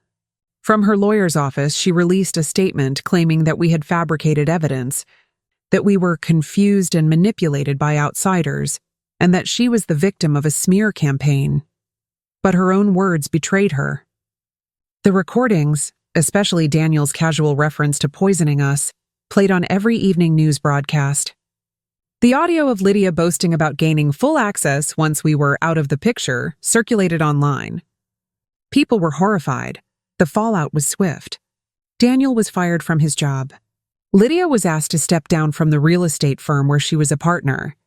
[SPEAKER 1] From her lawyer's office, she released a statement claiming that we had fabricated evidence, that we were confused and manipulated by outsiders, and that she was the victim of a smear campaign. But her own words betrayed her. The recordings, especially Daniel's casual reference to poisoning us, played on every evening news broadcast. The audio of Lydia boasting about gaining full access once we were out of the picture circulated online. People were horrified. The fallout was swift. Daniel was fired from his job. Lydia was asked to step down from the real estate firm where she was a partner.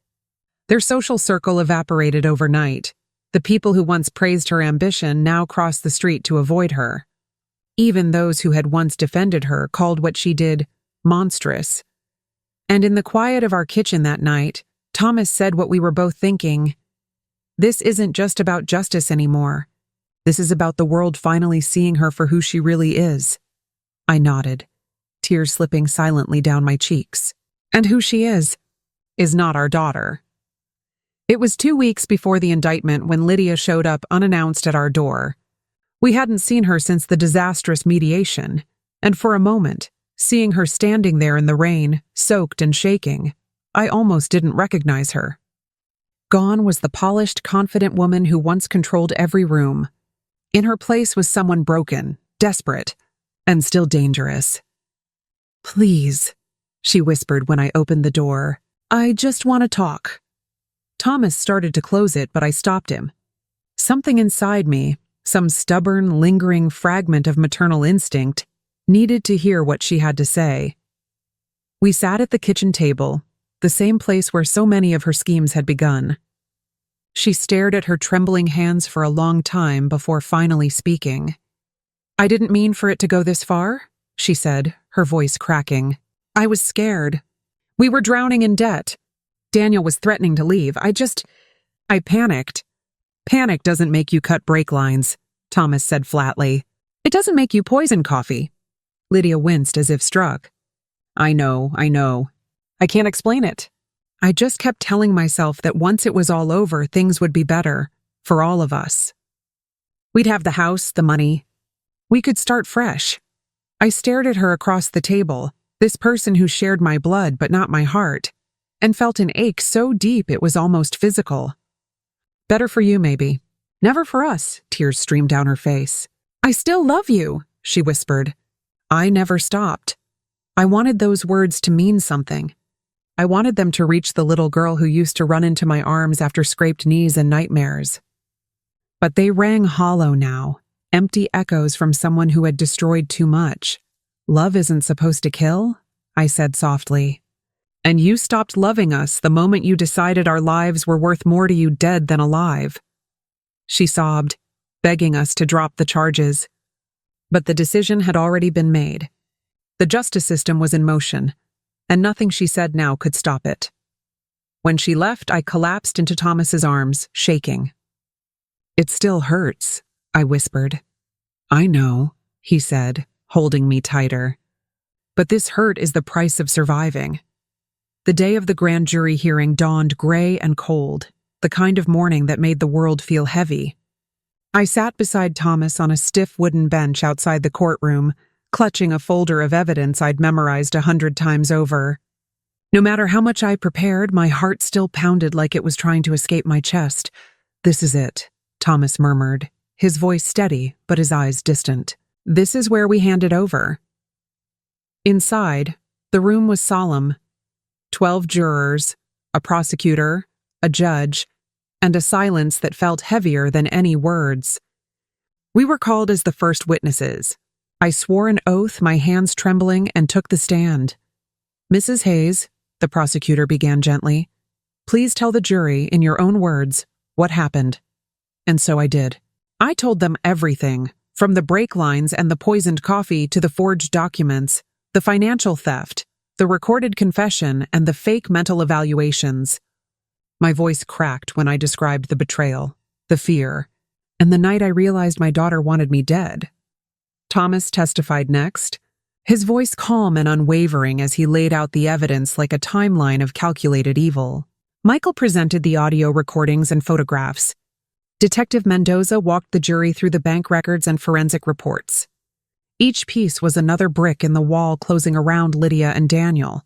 [SPEAKER 1] Their social circle evaporated overnight. The people who once praised her ambition now crossed the street to avoid her. Even those who had once defended her called what she did monstrous. And in the quiet of our kitchen that night, Thomas said what we were both thinking. This isn't just about justice anymore. This is about the world finally seeing her for who she really is. I nodded, tears slipping silently down my cheeks. And who she is not our daughter. It was 2 weeks before the indictment when Lydia showed up unannounced at our door. We hadn't seen her since the disastrous mediation, and for a moment, seeing her standing there in the rain, soaked and shaking, I almost didn't recognize her. Gone was the polished, confident woman who once controlled every room. In her place was someone broken, desperate, and still dangerous. "Please," she whispered when I opened the door. "I just want to talk." Thomas started to close it, but I stopped him. Something inside me, some stubborn, lingering fragment of maternal instinct, needed to hear what she had to say. We sat at the kitchen table, the same place where so many of her schemes had begun. She stared at her trembling hands for a long time before finally speaking. "I didn't mean for it to go this far," she said, her voice cracking. "I was scared. We were drowning in debt. Daniel was threatening to leave. I panicked." "Panic doesn't make you cut brake lines," Thomas said flatly. "It doesn't make you poison coffee." Lydia winced as if struck. I know. I can't explain it. I just kept telling myself that once it was all over, things would be better, for all of us. We'd have the house, the money. We could start fresh. I stared at her across the table, this person who shared my blood but not my heart, and felt an ache so deep it was almost physical. "Better for you, maybe. Never for us," tears streamed down her face. "I still love you," she whispered. I never stopped. I wanted those words to mean something. I wanted them to reach the little girl who used to run into my arms after scraped knees and nightmares. But they rang hollow now, empty echoes from someone who had destroyed too much. "Love isn't supposed to kill," I said softly. "And you stopped loving us the moment you decided our lives were worth more to you dead than alive." She sobbed, begging us to drop the charges. But the decision had already been made. The justice system was in motion, and nothing she said now could stop it. When she left, I collapsed into Thomas's arms, shaking. "It still hurts," I whispered. "I know," he said, holding me tighter. "But this hurt is the price of surviving." The day of the grand jury hearing dawned gray and cold, the kind of morning that made the world feel heavy. I sat beside Thomas on a stiff wooden bench outside the courtroom, clutching a folder of evidence I'd memorized 100 times over. No matter how much I prepared, my heart still pounded like it was trying to escape my chest. "This is it," Thomas murmured, his voice steady but his eyes distant. "This is where we hand it over." Inside, the room was solemn. 12 jurors, a prosecutor, a judge, and a silence that felt heavier than any words. We were called as the first witnesses. I swore an oath, my hands trembling, and took the stand. "Mrs. Hayes," the prosecutor began gently, "please tell the jury, in your own words, what happened." And so I did. I told them everything, from the brake lines and the poisoned coffee to the forged documents, the financial theft, the recorded confession, and the fake mental evaluations. My voice cracked when I described the betrayal, the fear, and the night I realized my daughter wanted me dead. Thomas testified next, his voice calm and unwavering as he laid out the evidence like a timeline of calculated evil. Michael presented the audio recordings and photographs. Detective Mendoza walked the jury through the bank records and forensic reports. Each piece was another brick in the wall closing around Lydia and Daniel.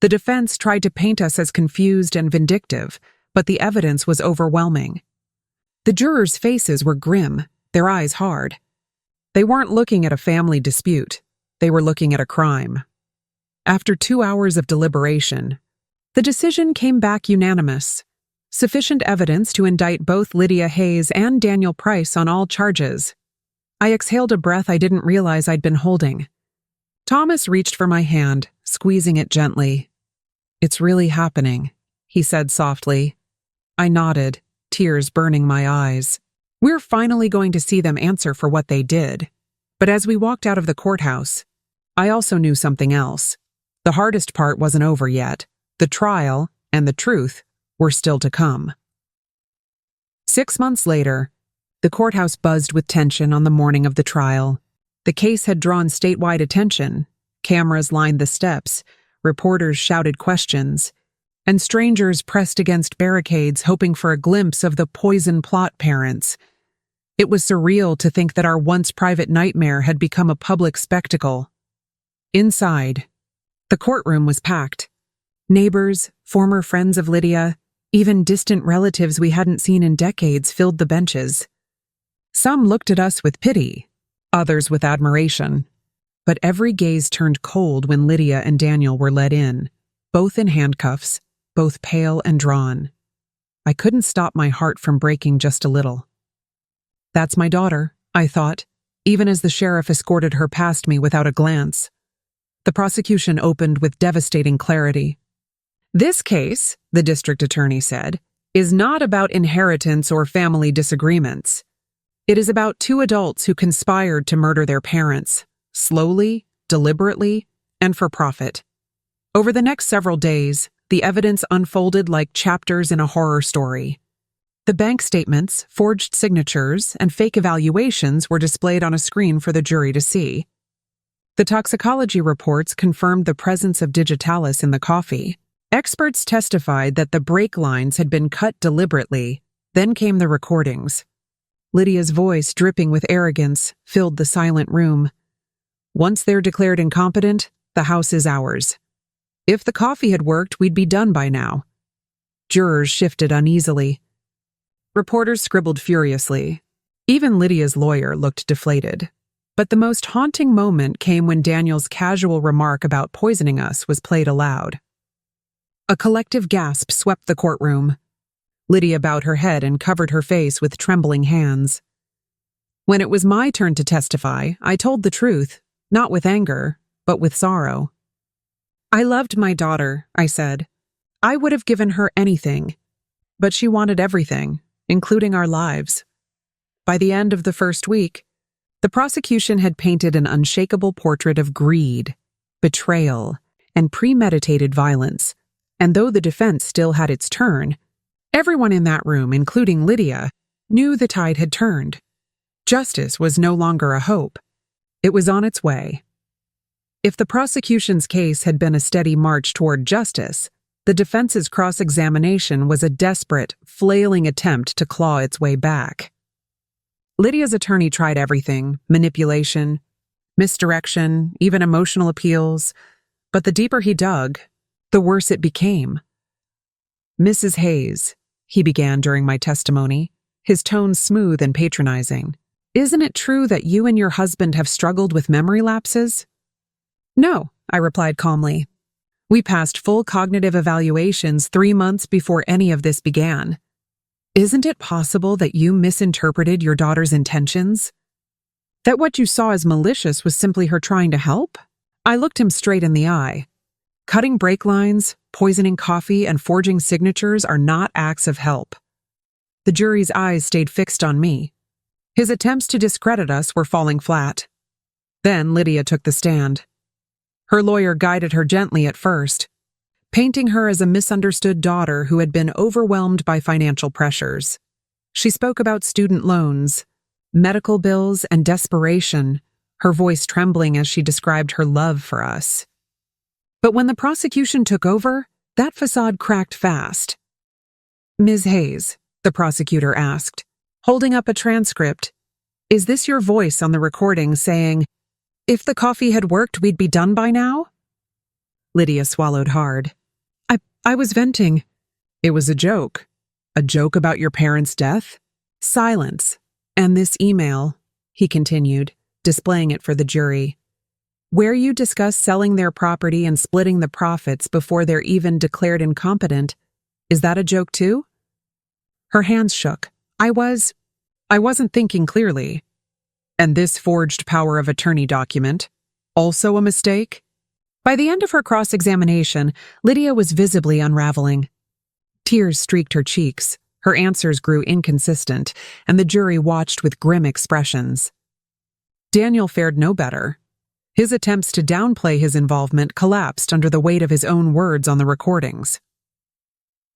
[SPEAKER 1] The defense tried to paint us as confused and vindictive, but the evidence was overwhelming. The jurors' faces were grim, their eyes hard. They weren't looking at a family dispute. They were looking at a crime. After 2 hours of deliberation, the decision came back unanimous. Sufficient evidence to indict both Lydia Hayes and Daniel Price on all charges. I exhaled a breath I didn't realize I'd been holding. Thomas reached for my hand, squeezing it gently. "It's really happening," he said softly. I nodded, tears burning my eyes. We're finally going to see them answer for what they did. But as we walked out of the courthouse, I also knew something else. The hardest part wasn't over yet. The trial and the truth were still to come. 6 months later, the courthouse buzzed with tension on the morning of the trial. The case had drawn statewide attention. Cameras lined the steps, reporters shouted questions, and strangers pressed against barricades hoping for a glimpse of the poison plot parents. It was surreal to think that our once private nightmare had become a public spectacle. Inside, the courtroom was packed. Neighbors, former friends of Lydia, even distant relatives we hadn't seen in decades filled the benches. Some looked at us with pity, others with admiration. But every gaze turned cold when Lydia and Daniel were led in, both in handcuffs, both pale and drawn. I couldn't stop my heart from breaking just a little. "That's my daughter," I thought, even as the sheriff escorted her past me without a glance. The prosecution opened with devastating clarity. "This case," the district attorney said, "is not about inheritance or family disagreements. It is about 2 adults who conspired to murder their parents, slowly, deliberately, and for profit." Over the next several days, the evidence unfolded like chapters in a horror story. The bank statements, forged signatures, and fake evaluations were displayed on a screen for the jury to see. The toxicology reports confirmed the presence of digitalis in the coffee. Experts testified that the brake lines had been cut deliberately. Then came the recordings. Lydia's voice, dripping with arrogance, filled the silent room. "Once they're declared incompetent, the house is ours. If the coffee had worked, we'd be done by now." Jurors shifted uneasily. Reporters scribbled furiously. Even Lydia's lawyer looked deflated. But the most haunting moment came when Daniel's casual remark about poisoning us was played aloud. A collective gasp swept the courtroom. Lydia bowed her head and covered her face with trembling hands. When it was my turn to testify, I told the truth, not with anger, but with sorrow. "I loved my daughter," I said. "I would have given her anything. But she wanted everything, including our lives." By the end of the first week, the prosecution had painted an unshakable portrait of greed, betrayal, and premeditated violence. And though the defense still had its turn, everyone in that room, including Lydia, knew the tide had turned. Justice was no longer a hope. It was on its way. If the prosecution's case had been a steady march toward justice, the defense's cross-examination was a desperate, flailing attempt to claw its way back. Lydia's attorney tried everything: manipulation, misdirection, even emotional appeals, but the deeper he dug, the worse it became. "Mrs. Hayes," he began during my testimony, his tone smooth and patronizing, "isn't it true that you and your husband have struggled with memory lapses?" "No," I replied calmly. "We passed full cognitive evaluations 3 months before any of this began. Isn't it possible that you misinterpreted your daughter's intentions? That what you saw as malicious was simply her trying to help?" I looked him straight in the eye. Cutting brake lines, poisoning coffee, and forging signatures are not acts of help. The jury's eyes stayed fixed on me. His attempts to discredit us were falling flat. Then Lydia took the stand. Her lawyer guided her gently at first, painting her as a misunderstood daughter who had been overwhelmed by financial pressures. She spoke about student loans, medical bills, and desperation, her voice trembling as she described her love for us. But when the prosecution took over, that facade cracked fast. "Ms. Hayes," the prosecutor asked, holding up a transcript, "is this your voice on the recording saying, 'If the coffee had worked, we'd be done by now'?" Lydia swallowed hard. I was venting. "It was a joke. A joke about your parents' death?" Silence. "And this email," he continued, displaying it for the jury, "where you discuss selling their property and splitting the profits before they're even declared incompetent, is that a joke too?" Her hands shook. I wasn't thinking clearly." "And this forged power of attorney document, also a mistake?" By the end of her cross-examination, Lydia was visibly unraveling. Tears streaked her cheeks, her answers grew inconsistent, and the jury watched with grim expressions. Daniel fared no better. His attempts to downplay his involvement collapsed under the weight of his own words on the recordings.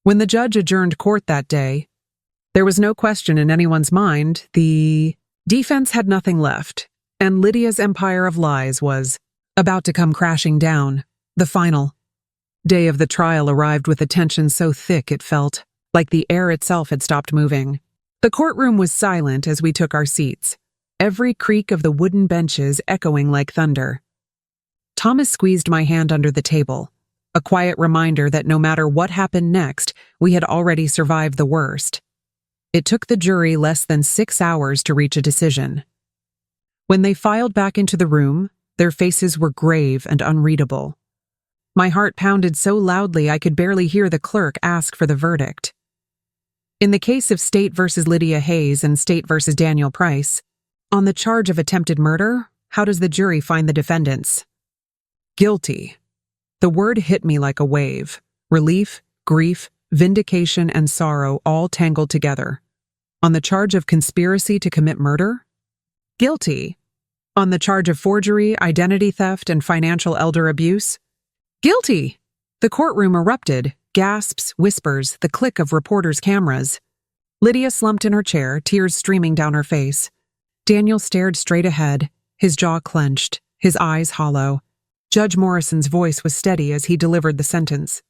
[SPEAKER 1] When the judge adjourned court that day, there was no question in anyone's mind. The defense had nothing left, and Lydia's empire of lies was about to come crashing down. The final day of the trial arrived with a tension so thick it felt like the air itself had stopped moving. The courtroom was silent as we took our seats, every creak of the wooden benches echoing like thunder. Thomas squeezed my hand under the table, a quiet reminder that no matter what happened next, we had already survived the worst. It took the jury less than 6 hours to reach a decision. When they filed back into the room, their faces were grave and unreadable. My heart pounded so loudly I could barely hear the clerk ask for the verdict. In the case of State versus Lydia Hayes and State versus Daniel Price, on the charge of attempted murder, how does the jury find the defendants? Guilty. The word hit me like a wave. Relief, grief, vindication, and sorrow all tangled together. On the charge of conspiracy to commit murder? Guilty. On the charge of forgery, identity theft, and financial elder abuse? Guilty! The courtroom erupted, gasps, whispers, the click of reporters' cameras. Lydia slumped in her chair, tears streaming down her face. Daniel stared straight ahead, his jaw clenched, his eyes hollow. Judge Morrison's voice was steady as he delivered the sentence.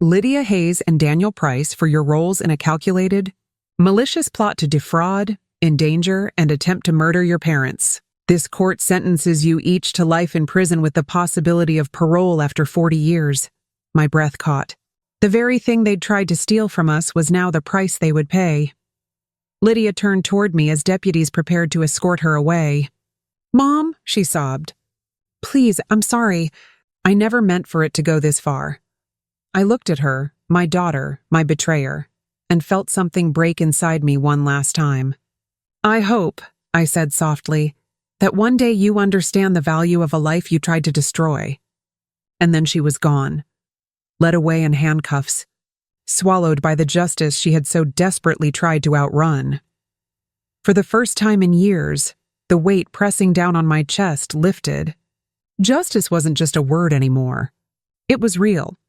[SPEAKER 1] Lydia Hayes and Daniel Price for your roles in a calculated, malicious plot to defraud, endanger, and attempt to murder your parents. This court sentences you each to life in prison with the possibility of parole after 40 years. My breath caught. The very thing they'd tried to steal from us was now the price they would pay. Lydia turned toward me as deputies prepared to escort her away. "Mom," she sobbed. "Please, I'm sorry. I never meant for it to go this far." I looked at her, my daughter, my betrayer, and felt something break inside me one last time. "I hope," I said softly, "that one day you understand the value of a life you tried to destroy." And then she was gone, led away in handcuffs, swallowed by the justice she had so desperately tried to outrun. For the first time in years, the weight pressing down on my chest lifted. Justice wasn't just a word anymore. It was real.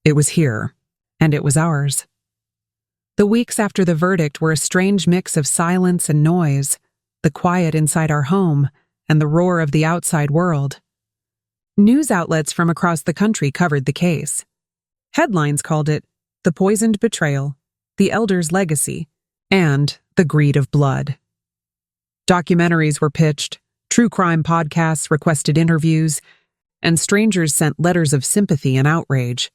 [SPEAKER 1] It was here, and it was ours. The weeks after the verdict were a strange mix of silence and noise, the quiet inside our home, and the roar of the outside world. News outlets from across the country covered the case. Headlines called it "The Poisoned Betrayal," "The Elder's Legacy," and "The Greed of Blood." Documentaries were pitched, true crime podcasts requested interviews, and strangers sent letters of sympathy and outrage.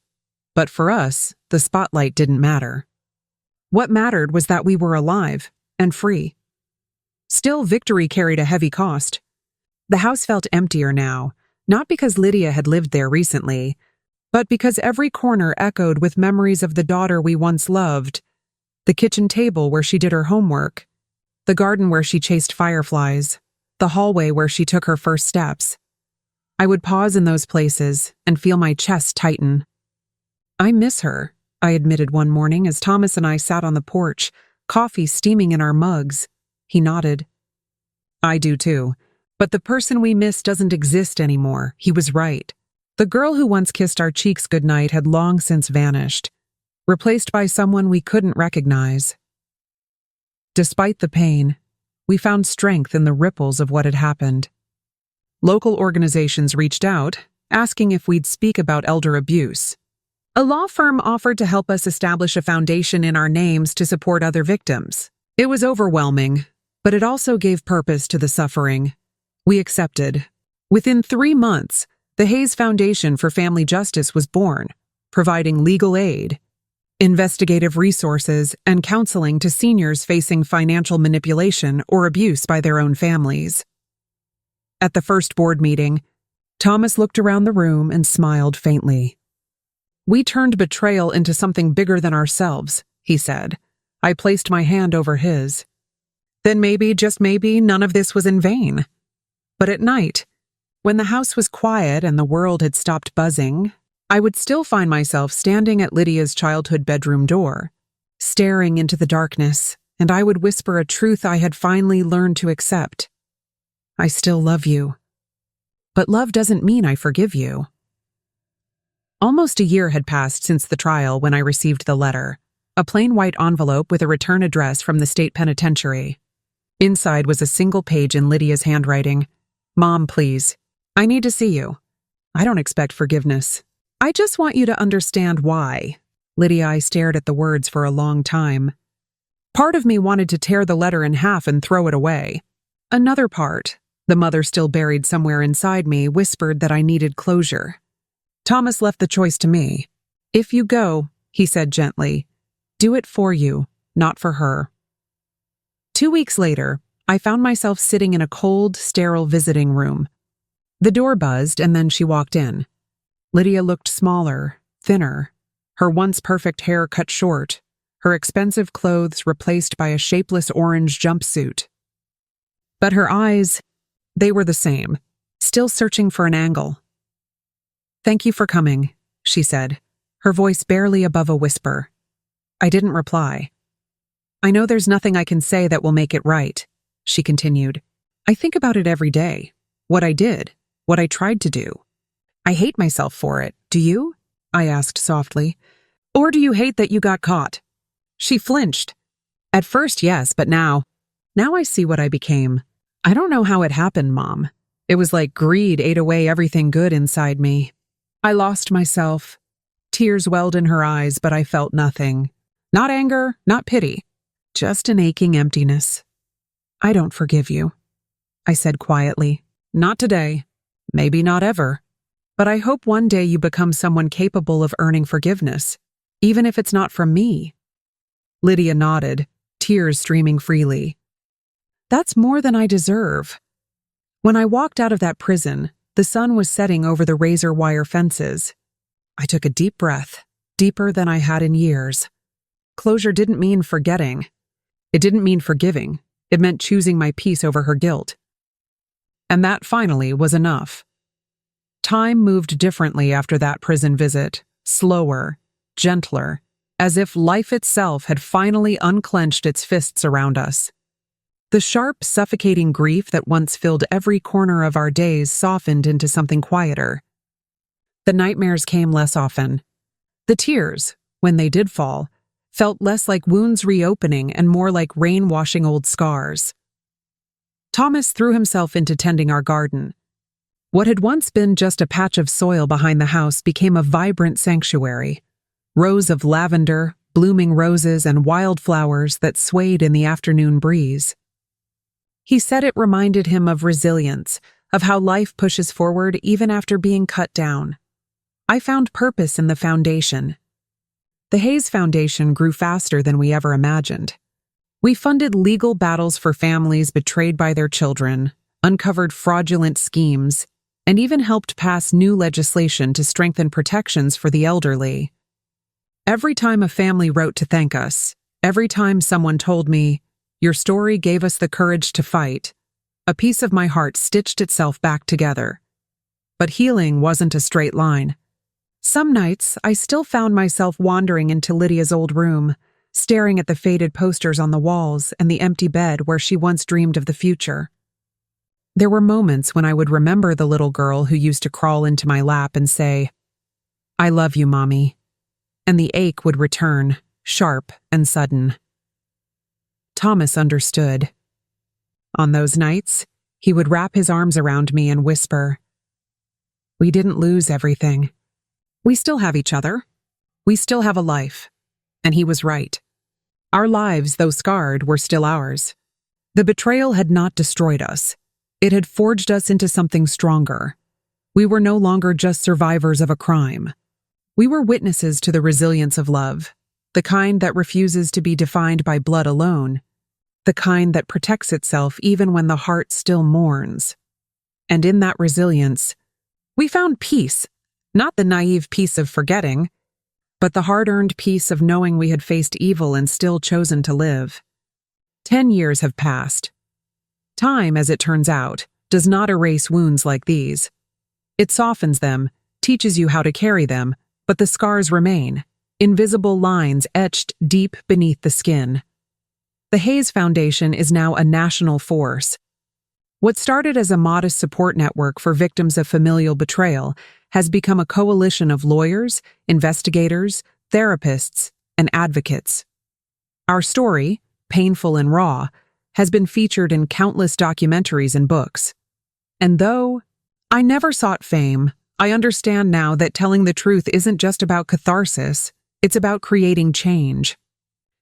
[SPEAKER 1] But for us, the spotlight didn't matter. What mattered was that we were alive and free. Still, victory carried a heavy cost. The house felt emptier now, not because Lydia had lived there recently, but because every corner echoed with memories of the daughter we once loved, the kitchen table where she did her homework, the garden where she chased fireflies, the hallway where she took her first steps. I would pause in those places and feel my chest tighten. "I miss her," I admitted one morning as Thomas and I sat on the porch, coffee steaming in our mugs. He nodded. "I do too. But the person we miss doesn't exist anymore." He was right. The girl who once kissed our cheeks goodnight had long since vanished, replaced by someone we couldn't recognize. Despite the pain, we found strength in the ripples of what had happened. Local organizations reached out, asking if we'd speak about elder abuse. A law firm offered to help us establish a foundation in our names to support other victims. It was overwhelming, but it also gave purpose to the suffering. We accepted. Within 3 months, the Hayes Foundation for Family Justice was born, providing legal aid, investigative resources, and counseling to seniors facing financial manipulation or abuse by their own families. At the first board meeting, Thomas looked around the room and smiled faintly. "We turned betrayal into something bigger than ourselves," he said. I placed my hand over his. Then maybe, just maybe, none of this was in vain. But at night, when the house was quiet and the world had stopped buzzing, I would still find myself standing at Lydia's childhood bedroom door, staring into the darkness, and I would whisper a truth I had finally learned to accept. I still love you. But love doesn't mean I forgive you. Almost a year had passed since the trial when I received the letter, a plain white envelope with a return address from the state penitentiary. Inside was a single page in Lydia's handwriting. "Mom, please. I need to see you. I don't expect forgiveness. I just want you to understand why." Lydia, I stared at the words for a long time. Part of me wanted to tear the letter in half and throw it away. Another part, the mother still buried somewhere inside me, whispered that I needed closure. Thomas left the choice to me. "If you go," he said gently, "do it for you, not for her." 2 weeks later, I found myself sitting in a cold, sterile visiting room. The door buzzed, and then she walked in. Lydia looked smaller, thinner, her once perfect hair cut short, her expensive clothes replaced by a shapeless orange jumpsuit. But her eyes, they were the same, still searching for an angle. "Thank you for coming," she said, her voice barely above a whisper. I didn't reply. "I know there's nothing I can say that will make it right," she continued. "I think about it every day. What I did, what I tried to do. I hate myself for it. Do you?" I asked softly. "Or do you hate that you got caught?" She flinched. "At first, yes, but now I see what I became. I don't know how it happened, Mom. It was like greed ate away everything good inside me. I lost myself." Tears welled in her eyes, but I felt nothing. Not anger, not pity. Just an aching emptiness. "I don't forgive you," I said quietly. "Not today. Maybe not ever. But I hope one day you become someone capable of earning forgiveness, even if it's not from me." Lydia nodded, tears streaming freely. "That's more than I deserve." When I walked out of that prison, the sun was setting over the razor wire fences. I took a deep breath, deeper than I had in years. Closure didn't mean forgetting. It didn't mean forgiving. It meant choosing my peace over her guilt. And that finally was enough. Time moved differently after that prison visit, slower, gentler, as if life itself had finally unclenched its fists around us. The sharp, suffocating grief that once filled every corner of our days softened into something quieter. The nightmares came less often. The tears, when they did fall, felt less like wounds reopening and more like rain washing old scars. Thomas threw himself into tending our garden. What had once been just a patch of soil behind the house became a vibrant sanctuary. Rows of lavender, blooming roses, and wildflowers that swayed in the afternoon breeze. He said it reminded him of resilience, of how life pushes forward even after being cut down. I found purpose in the foundation. The Hayes Foundation grew faster than we ever imagined. We funded legal battles for families betrayed by their children, uncovered fraudulent schemes, and even helped pass new legislation to strengthen protections for the elderly. Every time a family wrote to thank us, every time someone told me, "Your story gave us the courage to fight," a piece of my heart stitched itself back together. But healing wasn't a straight line. Some nights, I still found myself wandering into Lydia's old room, staring at the faded posters on the walls and the empty bed where she once dreamed of the future. There were moments when I would remember the little girl who used to crawl into my lap and say, "I love you, Mommy," and the ache would return, sharp and sudden. Thomas understood. On those nights, he would wrap his arms around me and whisper, "We didn't lose everything. We still have each other. We still have a life." And he was right. Our lives, though scarred, were still ours. The betrayal had not destroyed us. It had forged us into something stronger. We were no longer just survivors of a crime. We were witnesses to the resilience of love, the kind that refuses to be defined by blood alone, the kind that protects itself even when the heart still mourns. And in that resilience, we found peace, not the naive peace of forgetting, but the hard-earned peace of knowing we had faced evil and still chosen to live. 10 years have passed. Time, as it turns out, does not erase wounds like these. It softens them, teaches you how to carry them, but the scars remain, invisible lines etched deep beneath the skin. The Hayes Foundation is now a national force. What started as a modest support network for victims of familial betrayal has become a coalition of lawyers, investigators, therapists, and advocates. Our story, painful and raw, has been featured in countless documentaries and books. And though I never sought fame, I understand now that telling the truth isn't just about catharsis, it's about creating change.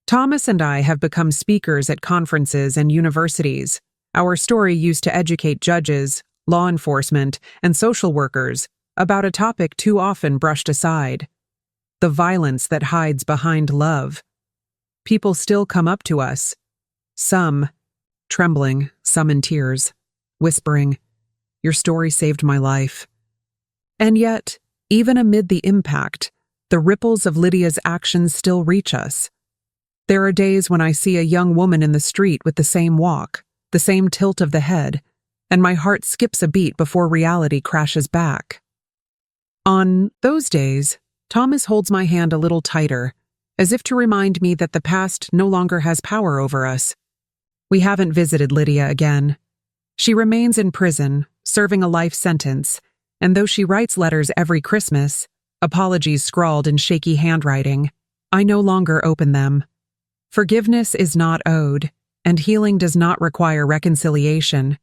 [SPEAKER 1] Thomas and I have become speakers at conferences and universities. Our story used to educate judges, law enforcement, and social workers about a topic too often brushed aside: the violence that hides behind love. People still come up to us, some trembling, some in tears, whispering, "Your story saved my life." And yet, even amid the impact, the ripples of Lydia's actions still reach us. There are days when I see a young woman in the street with the same walk, the same tilt of the head, and my heart skips a beat before reality crashes back. On those days, Thomas holds my hand a little tighter, as if to remind me that the past no longer has power over us. We haven't visited Lydia again. She remains in prison, serving a life sentence, and though she writes letters every Christmas, apologies scrawled in shaky handwriting, I no longer open them. Forgiveness is not owed, and healing does not require reconciliation.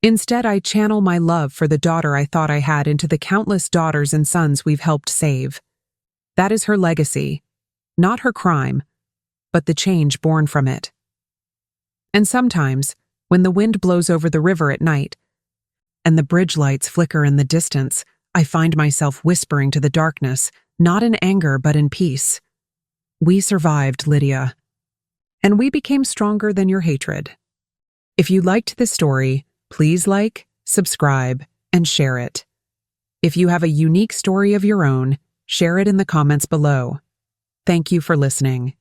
[SPEAKER 1] Instead, I channel my love for the daughter I thought I had into the countless daughters and sons we've helped save. That is her legacy, not her crime, but the change born from it. And sometimes, when the wind blows over the river at night, and the bridge lights flicker in the distance, I find myself whispering to the darkness, not in anger but in peace. We survived, Lydia. And we became stronger than your hatred. If you liked this story, please like, subscribe, and share it. If you have a unique story of your own, share it in the comments below. Thank you for listening.